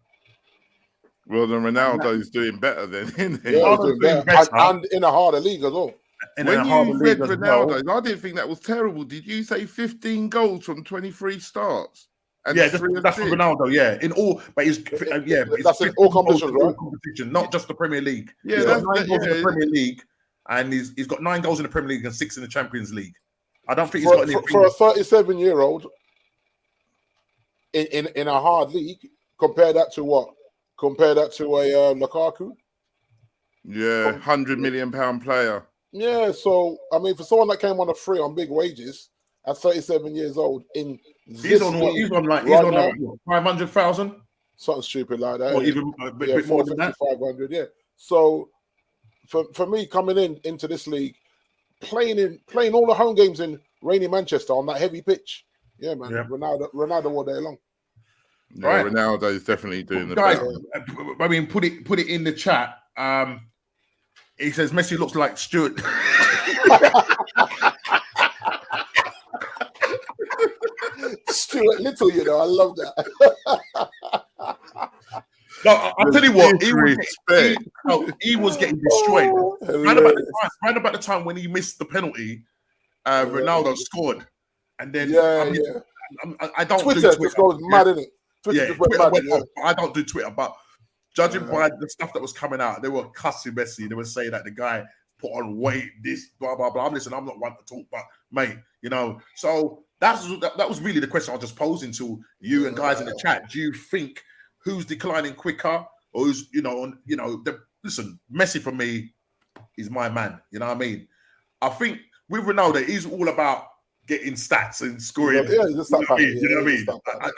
Well, then Ronaldo's doing better then, isn't he? Yeah, doing better. And in a harder league as well. When you read Ronaldo, I didn't think that was terrible. Did you say 15 goals from 23 starts? And that's for Ronaldo. Yeah, in all, but he's that's in all competitions, right? Competition, not just the Premier League. Yeah, he's got 9 goals in the Premier League, and he's got 9 goals in the Premier League and 6 in the Champions League. I don't think he's got any for a 37-year-old in a hard league. Compare that to what? Compare that to a Lukaku. Yeah, £100 million player. Yeah, so I mean, for someone that came on a free on big wages at 37 years old, he's on 500,000, something stupid like that, or even a bit more than that. 500, yeah. So for me, coming into this league, playing all the home games in rainy Manchester on that heavy pitch, yeah, man. Yeah. Ronaldo all day long. Yeah, right. Ronaldo is definitely doing the guys. better. I mean, put it in the chat. He says Messi looks like Stuart. Stuart Little, I love that. No, I'll tell you what, he was getting destroyed. Right about the time when he missed the penalty, Ronaldo scored. And then I don't Twitter do Twitter. just goes mad, innit? Twitter Yeah, just went Twitter mad. went Yeah. off. I don't do Twitter, but judging by the stuff that was coming out, they were cussing Messi. They were saying that the guy put on weight, this, blah, blah, blah. Listen, I'm not one to talk, but mate, so that was really the question I was just posing to you and guys in the chat. Do you think who's declining quicker, or who's, listen, Messi for me is my man. You know what I mean? I think with Ronaldo, he's all about getting stats and scoring. Yeah, he's a stat pattern. You know what I mean?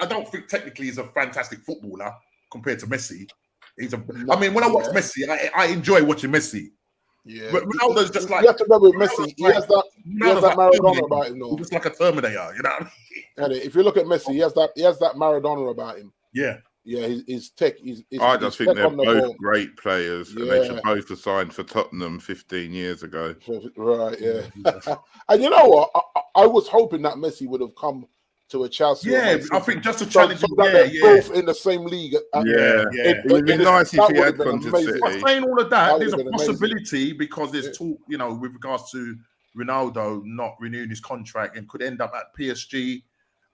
I don't think technically he's a fantastic footballer compared to Messi. I mean, when I watch Messi, I enjoy watching Messi. Yeah, but Ronaldo's just like, you have to remember with Messi, he has that Maradona about him. He's just like a Terminator, you know what I mean? If you look at Messi, he has that Maradona about him. Yeah. Yeah, his tech. I just think they're both great players, and they should both have signed for Tottenham 15 years ago. Right, yeah. And you know what? I was hoping that Messi would have come to a Chelsea. Yeah, I think just to challenge them. Both in the same league. It would be nice if he had gone to City. But saying all of that, there's a possibility because there's talk, with regards to Ronaldo not renewing his contract and could end up at PSG.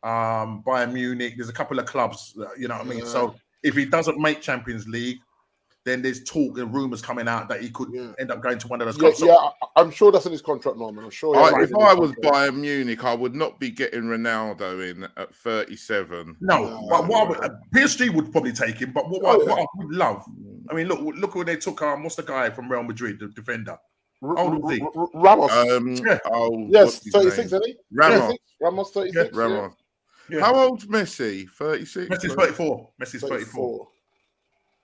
Bayern Munich, there's a couple of clubs, you know what I mean? So if he doesn't make Champions League, then there's talk and rumors coming out that he could end up going to one of those clubs. I'm sure that's in his contract, Norman. I'm sure. If I was Bayern Munich, I would not be getting Ronaldo in at 37. No, but PSG would probably take him. But what I would love, I mean, look when they took what's the guy from Real Madrid, the defender? Ramos. Yes, 36, isn't he? Ramos 36. Ramos. Yeah. How old's Messi? 36? Messi's 34.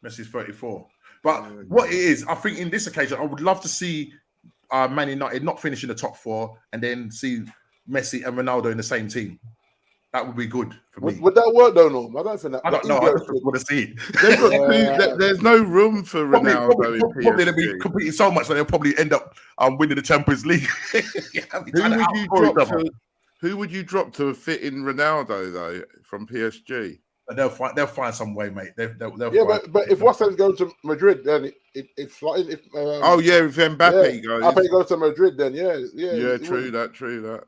Messi's 34. But what it is, I think in this occasion, I would love to see Man United not finish in the top 4 and then see Messi and Ronaldo in the same team. That would be good for me. Would that work though, Norm? I don't think that. I don't know. I just want to see it. There's no room for Ronaldo in PSG. Probably they'll be competing so much that they'll probably end up winning the Champions League. Who would you drop to fit in Ronaldo though from PSG? They'll find some way, mate. They'll but if Watson's going to Madrid, then it's like if Mbappe goes, Mbappe goes to Madrid, then true that.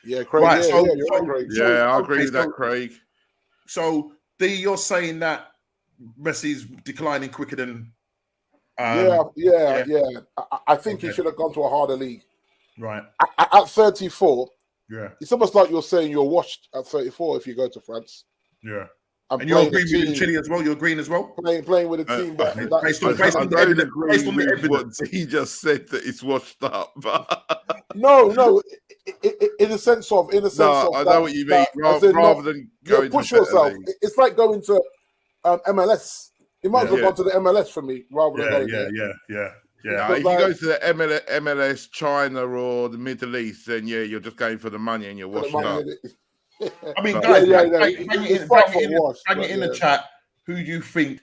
Yeah, Craig. Right, Craig. I agree with that, Craig. So, D, you're saying that Messi's declining quicker than. I think he should have gone to a harder league. Right. At 34, it's almost like you're saying you're washed at 34 if you go to France. Yeah. And you're agreeing with Chile as well? You're agreeing as well? Playing with a team. Based on the evidence. What he just said that it's washed up. No. In a sense of. I know what you mean. Rather than going push yourself. It's like going to MLS. You might as well go to the MLS for me rather than going there. Yeah, if you go to the MLS, China, or the Middle East, then you're just going for the money and you're washed up. I mean, guys, bang it in the chat. Who do you think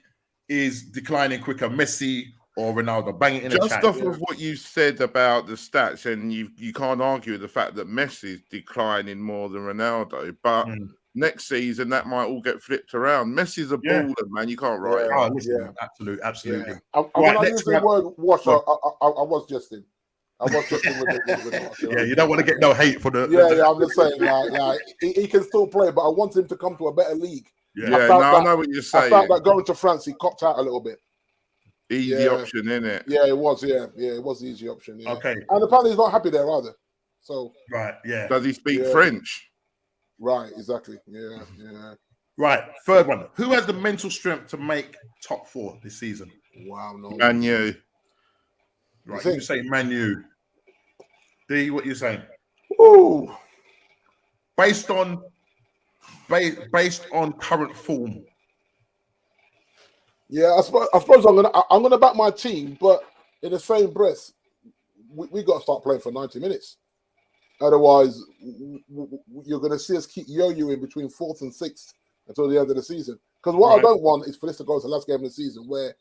is declining quicker, Messi or Ronaldo? Bang it in the chat. Just off of what you said about the stats, and you can't argue with the fact that Messi's declining more than Ronaldo, but next season that might all get flipped around. Messi's a baller, man. You can't write it. Absolutely. When I use the word wash, I was just in. You don't want to get no hate for the. I'm just saying, like he can still play, but I want him to come to a better league. I know what you're saying. I felt that going to France, he copped out a little bit. Easy option, isn't it? Yeah, it was. It was the easy option. Yeah. Okay. And apparently he's not happy there either. So. Right. Yeah. Does he speak French? Right. Exactly. Yeah. Right. Third one. Who has the mental strength to make top 4 this season? Wow. No. Man U. Right. You say Man U. D, what you saying? Ooh. Based on current form. Yeah, I suppose I'm gonna back my team, but in the same breath, we got to start playing for 90 minutes. Otherwise, you're gonna see us keep yo-yoing between 4th and 6th until the end of the season. Because what I don't want is for this to go to the last game of the season where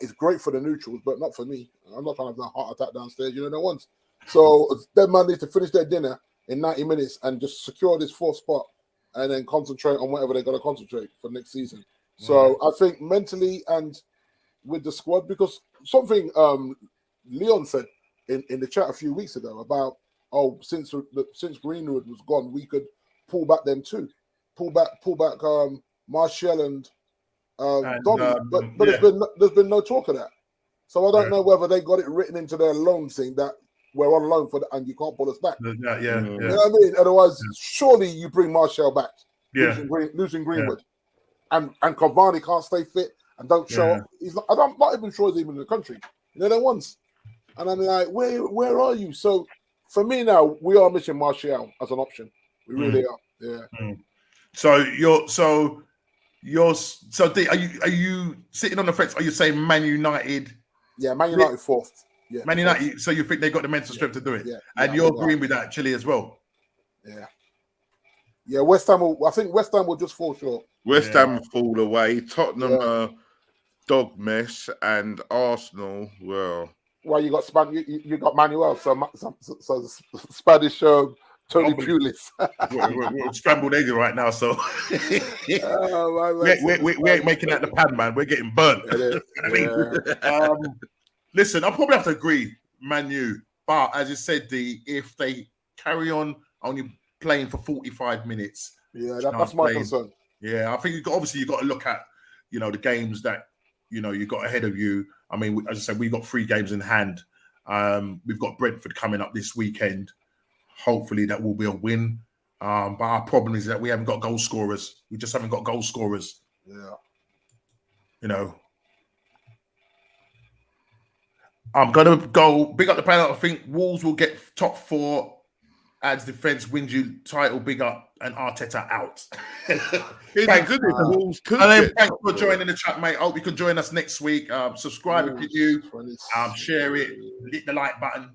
it's great for the neutrals, but not for me. I'm not trying to have a heart attack downstairs, no one's. So that man needs to finish their dinner in 90 minutes and just secure this 4th spot and then concentrate on whatever they're going to concentrate for next season. So I think mentally and with the squad, because something Leon said in the chat a few weeks ago about, since Greenwood was gone, we could pull back them too. Pull back Martial and Donny. But there's been no talk of that. So I don't know whether they got it written into their loan thing that we're on loan for and you can't pull us back. You know what I mean? Otherwise, surely you bring Martial back. Losing Greenwood. And Cavani can't stay fit and don't show up. I'm not even sure he's even in the country. You know, they're ones. And I'm like, where are you? So for me now, we are missing Martial as an option. We really are. Yeah. So are you sitting on the fence? Are you saying Man United? Yeah, Man United fourth. Yeah, Man United. So you think they got the mental strength to do it? Yeah. And you're agreeing with that, Chile, as well? Yeah. Yeah, West Ham will just fall short. West Ham fall away. Tottenham are dog mess, and Arsenal, well, you got you got Manuel, so the Spanish Tony Pulis. we're scrambled eggs right now, so we ain't making out the pan, man. We're getting burnt. Listen, I'll probably have to agree, Man U. But as you said, if they carry on only playing for 45 minutes, that's my concern. Yeah, I think you've got to look at, the games that, you got ahead of you. I mean, as I said, we've got 3 games in hand. We've got Brentford coming up this weekend. Hopefully that will be a win. But our problem is that we haven't got goal scorers. We just haven't got goal scorers. Yeah. I'm going to go big up the panel. I think Wolves will get top 4. Adds defense, wins you title, big up, and Arteta out. Thanks for joining the chat, mate. Hope you can join us next week. Subscribe if you do. Share it, hit the like button,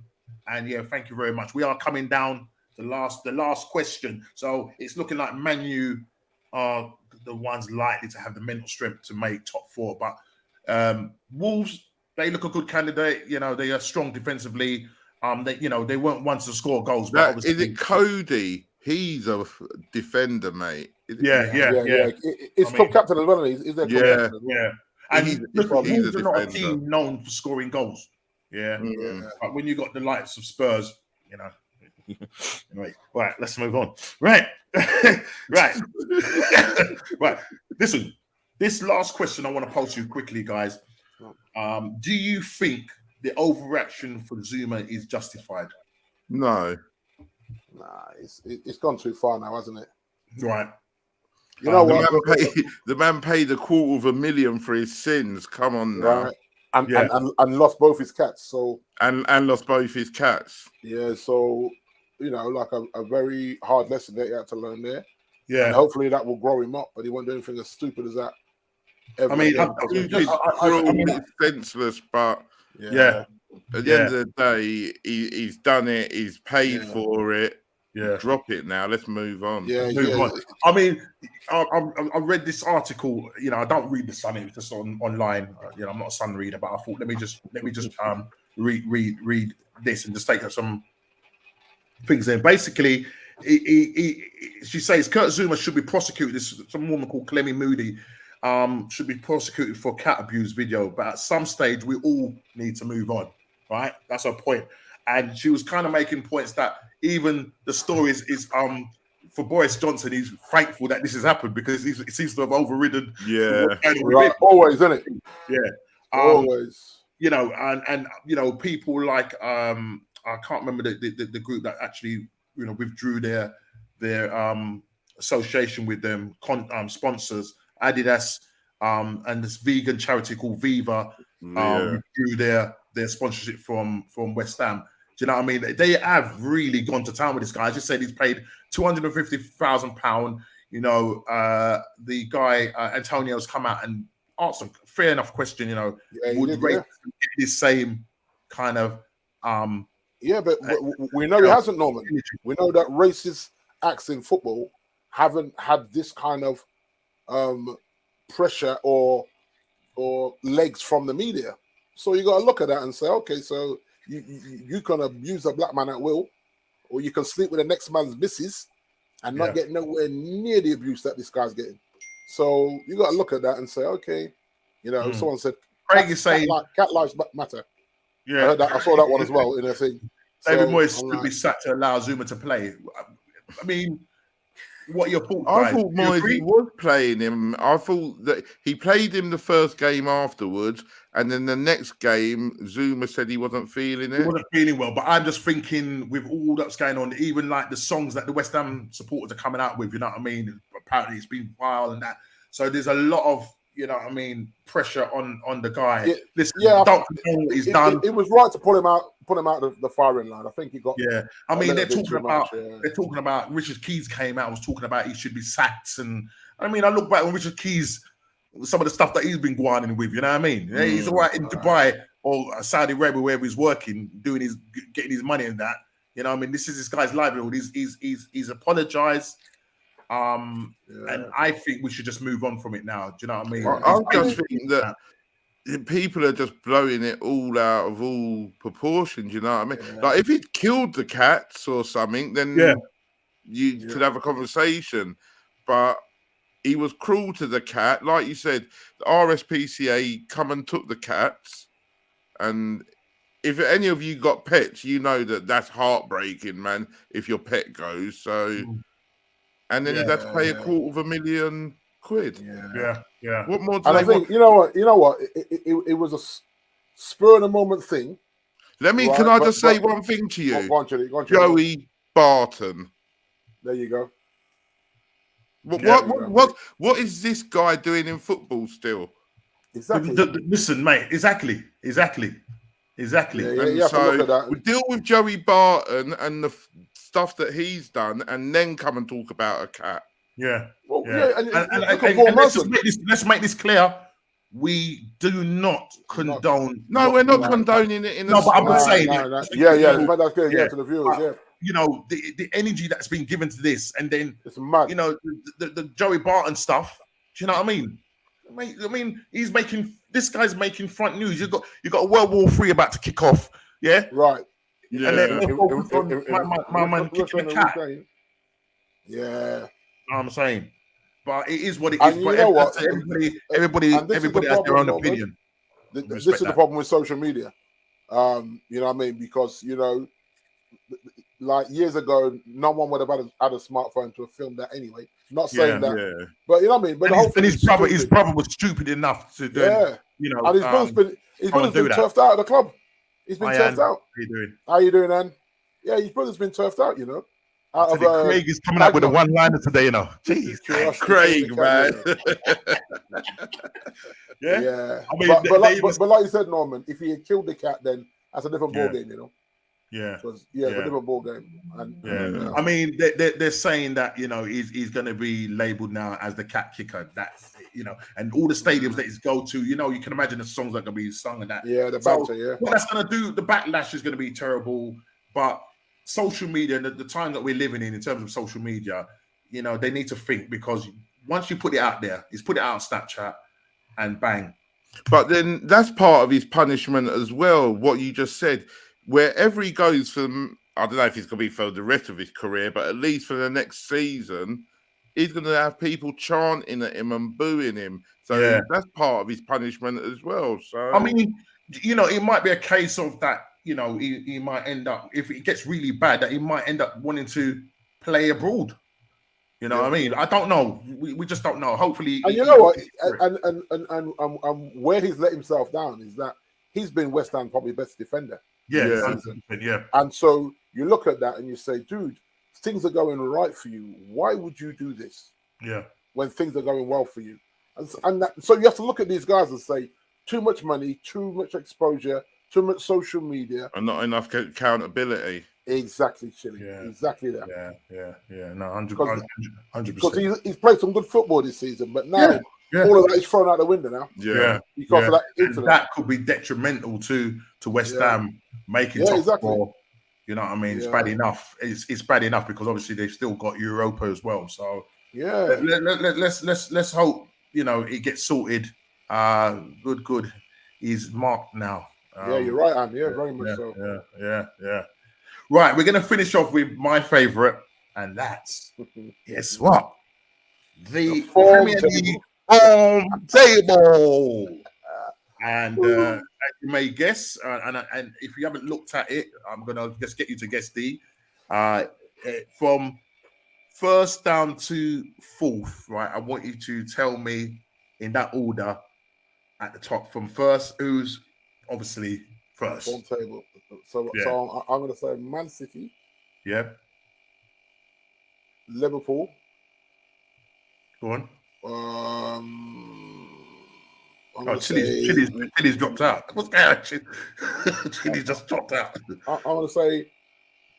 and thank you very much. We are coming down the last question. So it's looking like Man U are the ones likely to have the mental strength to make top 4. But Wolves, they look a good candidate. They are strong defensively. They weren't ones to score goals. But is it Cody? He's a defender, mate. Yeah. It's club captain as well. Is there? Yeah. And he's not a team known for scoring goals. Yeah. But when you got the likes of Spurs, Anyway, right. Let's move on. Right. Right. Right. Listen, this last question I want to pose to you quickly, guys. Do you think the overreaction for Zuma is justified? No. Nah, it's gone too far now, hasn't it? Right. You know what? The man paid $250,000 for his sins. Come on now. Right. And lost both his cats. So and lost both his cats. Yeah, so like a very hard lesson that he had to learn there. Yeah. And hopefully that will grow him up, but he won't do anything as stupid as that. It's senseless, but at the end of the day, he's done it. He's paid for it. Yeah, drop it now. Let's move on. Move on. I mean, I read this article. I don't read the Sun. It was just online. I'm not a Sun reader, but I thought let me just read this and just take some things in. Basically, she says Kurt Zuma should be prosecuted. This some woman called Clemmy Moody should be prosecuted for cat abuse video. But at some stage, we all need to move on. Right? That's her point. And she was kind of making points that even the story is for Boris Johnson, he's thankful that this has happened because he seems to have overridden. Yeah, right. Always, isn't it? Yeah, always. And people like I can't remember the group that actually withdrew their association with them sponsors, Adidas, and this vegan charity called Viva withdrew their sponsorship from West Ham. Do you know what I mean? They have really gone to town with this guy. I just said he's paid £250,000. The guy Antonio's come out and asked a fair enough question. Would Ray get the same kind of? But we know he hasn't, Norman. We know that racist acts in football haven't had this kind of pressure or legs from the media. So you got to look at that and say, okay, so you can abuse a black man at will, or you can sleep with the next man's missus and not get nowhere near the abuse that this guy's getting. So you got to look at that and say, okay, someone said, Craig is saying cat lives matter. Yeah, I saw that one as well in a thing. David Moyes should be sacked to allow Zuma to play. I mean, What are your thoughts, I guys? thought Do you Moisey agree? was playing him. I thought that he played him the first game afterwards, and then the next game, Zuma said he wasn't feeling He it. wasn't feeling well, but I'm just thinking with all that's going on, even like the songs that the West Ham supporters are coming out with, you know what I mean? Apparently it's been vile and that. So there's a lot of, you know what I mean, pressure on the guy. Yeah, Listen, yeah, don't know what he's done. It was right to pull him out the firing line. I think he got. Yeah, I mean little they're bit talking too about much, yeah. they're talking about Richard Keys came out was talking about he should be sacked, and I mean I look back on Richard Keys, some of the stuff that he's been going with, you know what I mean? Yeah, he's all right in Dubai or Saudi Arabia wherever he's working, getting his money and that. You know what I mean? This is this guy's livelihood. He's apologized. And I think we should just move on from it now. Do you know what I mean? I just think that people are just blowing it all out of all proportions. You know what I mean? Yeah. Like if he'd killed the cats or something, then you could have a conversation. But he was cruel to the cat, like you said. The RSPCA come and took the cats, and if any of you got pets, you know that that's heartbreaking, man. If your pet goes, so and then he's had to pay £250,000. Yeah. What more? And I think you know what? It was a spur of the moment thing. Can I just say one thing to you? Go on, Joey Barton. There you go. What is this guy doing in football still? Exactly. Listen, mate. Exactly. Yeah, so we deal with Joey Barton and the stuff that he's done, and then come and talk about a cat. Yeah. Well, And let's make this clear. We do not condone. No, we're not condoning it in no, but I'm just saying. That's good. Yeah, to the viewers. Yeah. You know the energy that's been given to this, and then it's mad. You know the Joey Barton stuff. Do you know what I mean? Mate, I mean this guy's making front news. You got World War III about to kick off. Yeah. Right. Yeah. And then my man kicking the cat. Yeah. You know what I'm saying? But it is what it and is. You know what? Everybody has their own opinion. This is the problem with social media. You know what I mean? Because, you know, like years ago, no one would have had a smartphone to have filmed that anyway. Not saying that. But you know what I mean? But his brother was stupid enough to do you know. And his brother's been turfed out of the club. He's been turfed out. How you doing, Ann? Yeah, his brother's been turfed out, you know. Craig is coming up with a one-liner today, you know. Jeez, Craig, man. Yeah. I mean, but like you said, Norman, if he had killed the cat, then that's a different ball game, you know. Yeah, it's a different ball game. And, I mean, they're saying that, you know, he's going to be labelled now as the cat kicker. That's, you know, and all the stadiums that he's go to, you know, you can imagine the songs that are going to be sung and that. Yeah, the banter, what that's going to do, the backlash is going to be terrible. But social media and the time that we're living in terms of social media, you know, they need to think, because once you put it out there, he's put it out on Snapchat and bang. But then that's part of his punishment as well, what you just said. Wherever he goes from, I don't know if he's going to be for the rest of his career, but at least for the next season, he's going to have people chanting at him and booing him. So that's part of his punishment as well. So I mean, you know, it might be a case of that, you know, he might end up, if it gets really bad, that he might end up wanting to play abroad. You know what I mean? I don't know. We just don't know. Hopefully. And you know what? And where he's let himself down is that he's been West Ham probably best defender. Yeah. And so you look at that and you say, dude, things are going right for you. Why would you do this? Yeah. When things are going well for you. So you have to look at these guys and say, too much money, too much exposure, too much social media. And not enough accountability. Exactly, Chilly. Yeah. Exactly that. Yeah. No, 100%. Because he's played some good football this season, but now all of that is thrown out the window now. Yeah. Because of that incident. That could be detrimental to West Ham making top four. You know what I mean? It's bad enough. It's bad enough because obviously they've still got Europa as well. So let's hope, you know, it gets sorted. Good. He's marked now. You're right, Anne. Yeah, very much so. Yeah. Right, we're going to finish off with my favourite, and that's, guess what? The Premier League home table. And as you may guess, and if you haven't looked at it, I'm going to just get you to guess from first down to fourth, right? I want you to tell me in that order at the top from first. Who's obviously first? Form table. So Yeah. I'm going to say Man City, Yeah. Liverpool. Go on. I'm going to say Chili's dropped out. What's going on? Chili's just dropped out. I'm going to say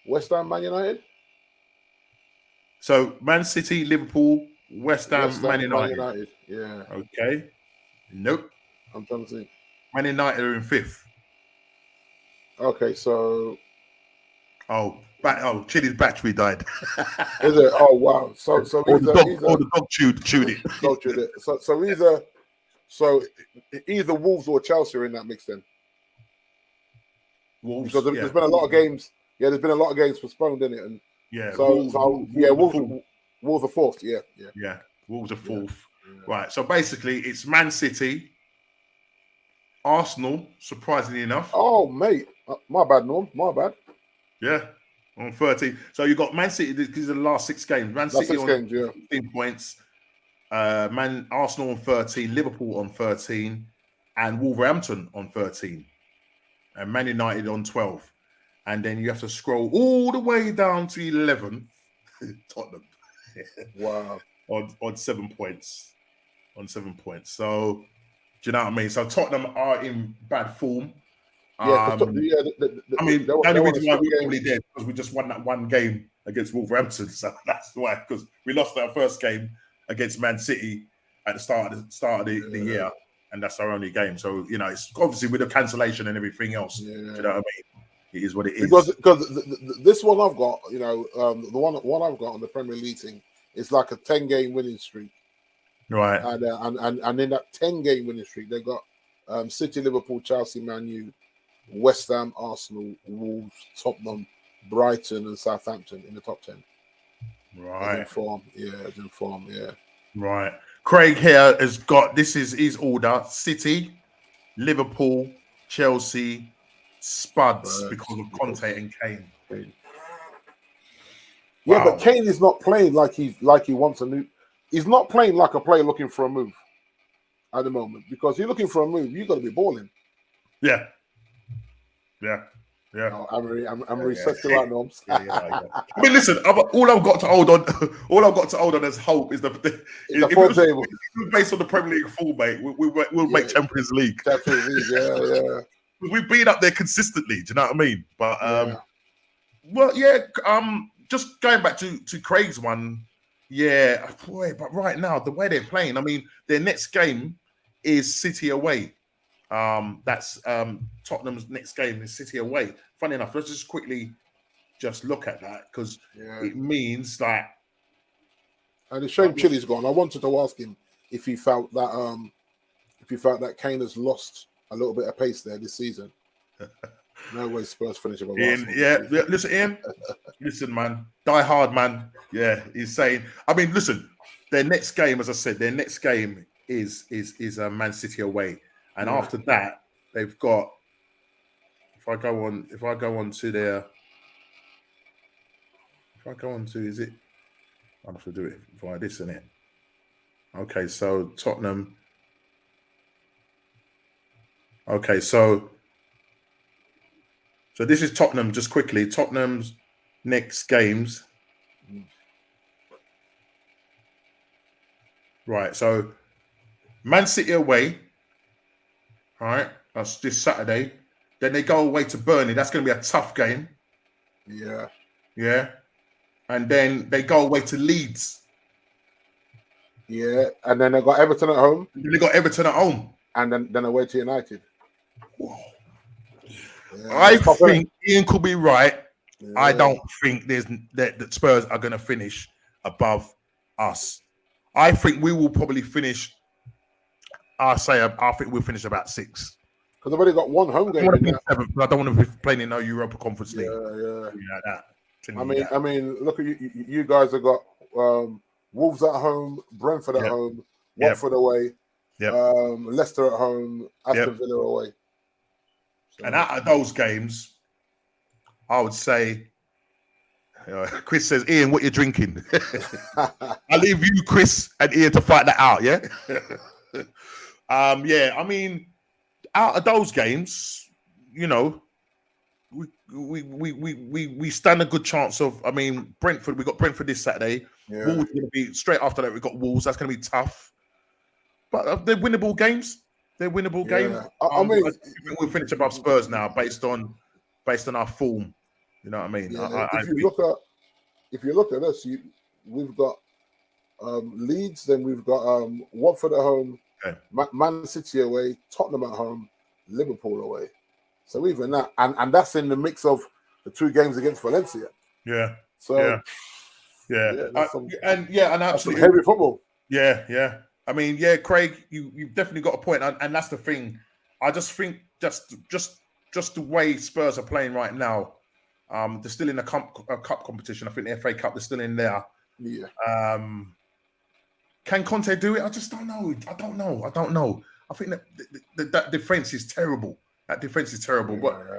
West Ham, Man United. So Man City, Liverpool, West Ham, Man United. Yeah. Okay. Nope. I'm trying to think. Man United are in fifth. Okay, so Chili's battery died. is it? Oh wow! So Or the dog chewed it. Dog chewed it. So either Wolves or Chelsea are in that mix then. Wolves, because there's been a lot of games. Yeah, there's been a lot of games postponed, in it, and Wolves are fourth. Yeah. Wolves are fourth. Yeah. Right. So basically, it's Man City, Arsenal. Surprisingly enough. Oh mate, my bad, Norm. My bad. Yeah, on 13. So you got Man City. These are the last 6 games. Man City on 15 points. Arsenal on 13, Liverpool on 13, and Wolverhampton on 13, and Man United on 12. And then you have to scroll all the way down to 11, Tottenham. Wow. on 7 points. So, do you know what I mean? So Tottenham are in bad form. Yeah, the only reason why we're probably there because we just won that one game against Wolverhampton. So that's why, because we lost our first game against Man City at the start of the year, and that's our only game. So it's obviously with the cancellation and everything else. Yeah. Do you know what I mean? It is what it is. Because this one I've got, the one I've got on the Premier League thing is like a 10-game winning streak, right? And in that 10-game winning streak, they got City, Liverpool, Chelsea, Man U, West Ham, Arsenal, Wolves, Tottenham, Brighton, and Southampton in the top 10. Right. As in form. Yeah. Right. Craig here has got, this is his order: City, Liverpool, Chelsea, Spuds because of Conte and Kane. Yeah, but Kane is not playing like he wants a new. He's not playing like a player looking for a move at the moment, because you're looking for a move. You got to be balling. Yeah. No, I'm researching right now. I mean, listen. All I've got to hold on as hope is the full table. Based on the Premier League full, mate. We'll make Champions League. Yeah. We've been up there consistently. Do you know what I mean? But just going back to Craig's one. Yeah, boy. But right now, the way they're playing, I mean, their next game is City away. That's Tottenham's next game is City away. Funny enough, let's just quickly look at that, because it means that. And it's shame Chili's gone. I wanted to ask him if he felt that Kane has lost a little bit of pace there this season. No way Spurs finish above Arsenal. Listen, Ian. Listen, man. Die hard, man. Yeah, he's saying. I mean, listen. Their next game, as I said, is Man City away. And after that, they've got. If I go on to, is it? I have to do it via this, isn't it? Okay, so Tottenham. Okay, so this is Tottenham. Just quickly, Tottenham's next games. Right, so Man City away. All right, that's this Saturday. Then they go away to Burnley. That's going to be a tough game. Yeah. And then they go away to Leeds. Yeah, and then they got Everton at home. And then away to United. Whoa. Yeah, I think Ian could be right. Yeah. I don't think that Spurs are going to finish above us. I think we will probably finish. I think we'll finish about 6. Because they've already got one home game. I don't want to be playing in no Europa Conference League. Yeah. I mean, look at you guys have got Wolves at home, Brentford at home, Watford away, Leicester at home, Aston Villa away. So, and out of those games, I would say Chris says, Ian, what you drinking? I leave you, Chris, and Ian to fight that out. Yeah. Yeah. I mean, out of those games, you know, we stand a good chance of. I mean, Brentford. We got Brentford this Saturday. Yeah. Wolves going to be straight after that. We got Wolves. That's going to be tough. But they're winnable games. They're winnable games. I mean, we'll finish above Spurs now, based on our form. You know what I mean? Yeah, if you look at us, we've got Leeds, then we've got Watford at home, okay. Man City away, Tottenham at home, Liverpool away. So even that, and that's in the mix of the 2 games against Valencia. Yeah. So yeah. And absolutely heavy football. Yeah. I mean, yeah, Craig, you've definitely got a point, and that's the thing. I just think just the way Spurs are playing right now, they're still in a cup competition. I think the FA Cup, they're still in there. Yeah. Can Conte do it? I just don't know. I don't know. I think that defense is terrible. But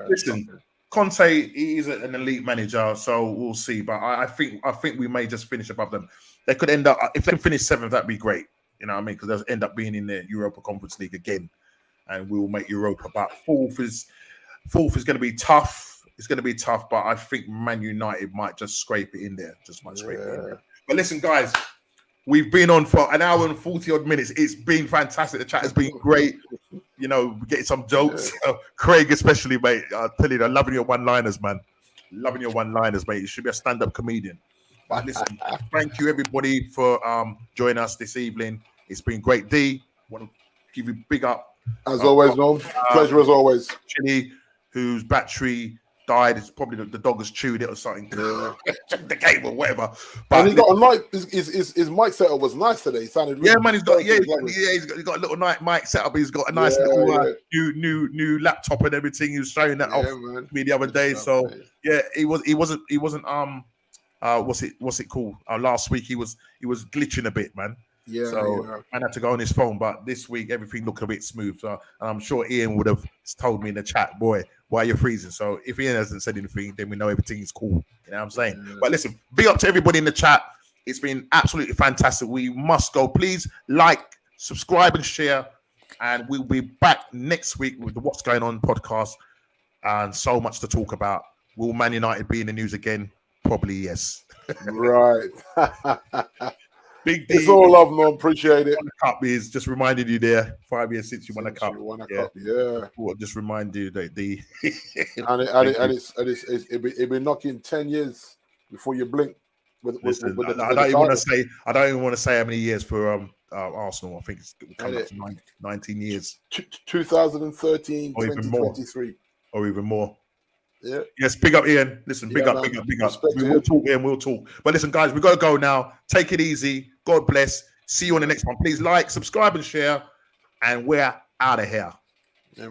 listen, Conte is an elite manager, so we'll see. But I think we may just finish above them. They could end up, if they finish 7th, that'd be great. You know what I mean? Because they'll end up being in the Europa Conference League again, and we will make Europa. But fourth is going to be tough. It's going to be tough, but I think Man United might just scrape it in there. But listen, guys, we've been on for an hour and 40 odd minutes. It's been fantastic. The chat has been great. You know, we're getting some jokes. Craig, especially, mate. I tell you, I'm loving your one-liners, man. Loving your one-liners, mate. You should be a stand-up comedian. But listen, thank you everybody for joining us this evening. It's been great. D, want to give you big up. As always, Norm. Pleasure as always. Chili, whose battery died. It's probably the dog has chewed it or something. The game or whatever. But and he's got a mic. His mic setup was nice today. He sounded really man. He's got a little mic setup. He's got a nice little new laptop and everything. He was showing that off me the other day. So he wasn't what's it called? Last week he was glitching a bit, man. Man had to go on his phone, but this week everything looked a bit smooth. So, and I'm sure Ian would have told me in the chat, boy, why you're freezing. So if Ian hasn't said anything, then we know everything is cool. You know what I'm saying? Yeah. But listen, big up to everybody in the chat. It's been absolutely fantastic. We must go. Please like, subscribe, and share. And we'll be back next week with the What's Going On podcast. And so much to talk about. Will Man United be in the news again? Probably yes. Right. Big D. It's all love, man. Appreciate it. The cup is just reminded you there. 5 years since you won a cup. Just remind you that the it'll be knocking 10 years before you blink. I don't even want to say how many years for Arsenal. I think it's coming up to 19 years. 2013, 2023, or even more. Yeah. Yes, big up, Ian. Listen, big up. We'll talk, Ian. We'll talk. But listen, guys, we got to go now. Take it easy. God bless. See you on the next one. Please like, subscribe, and share. And we're out of here.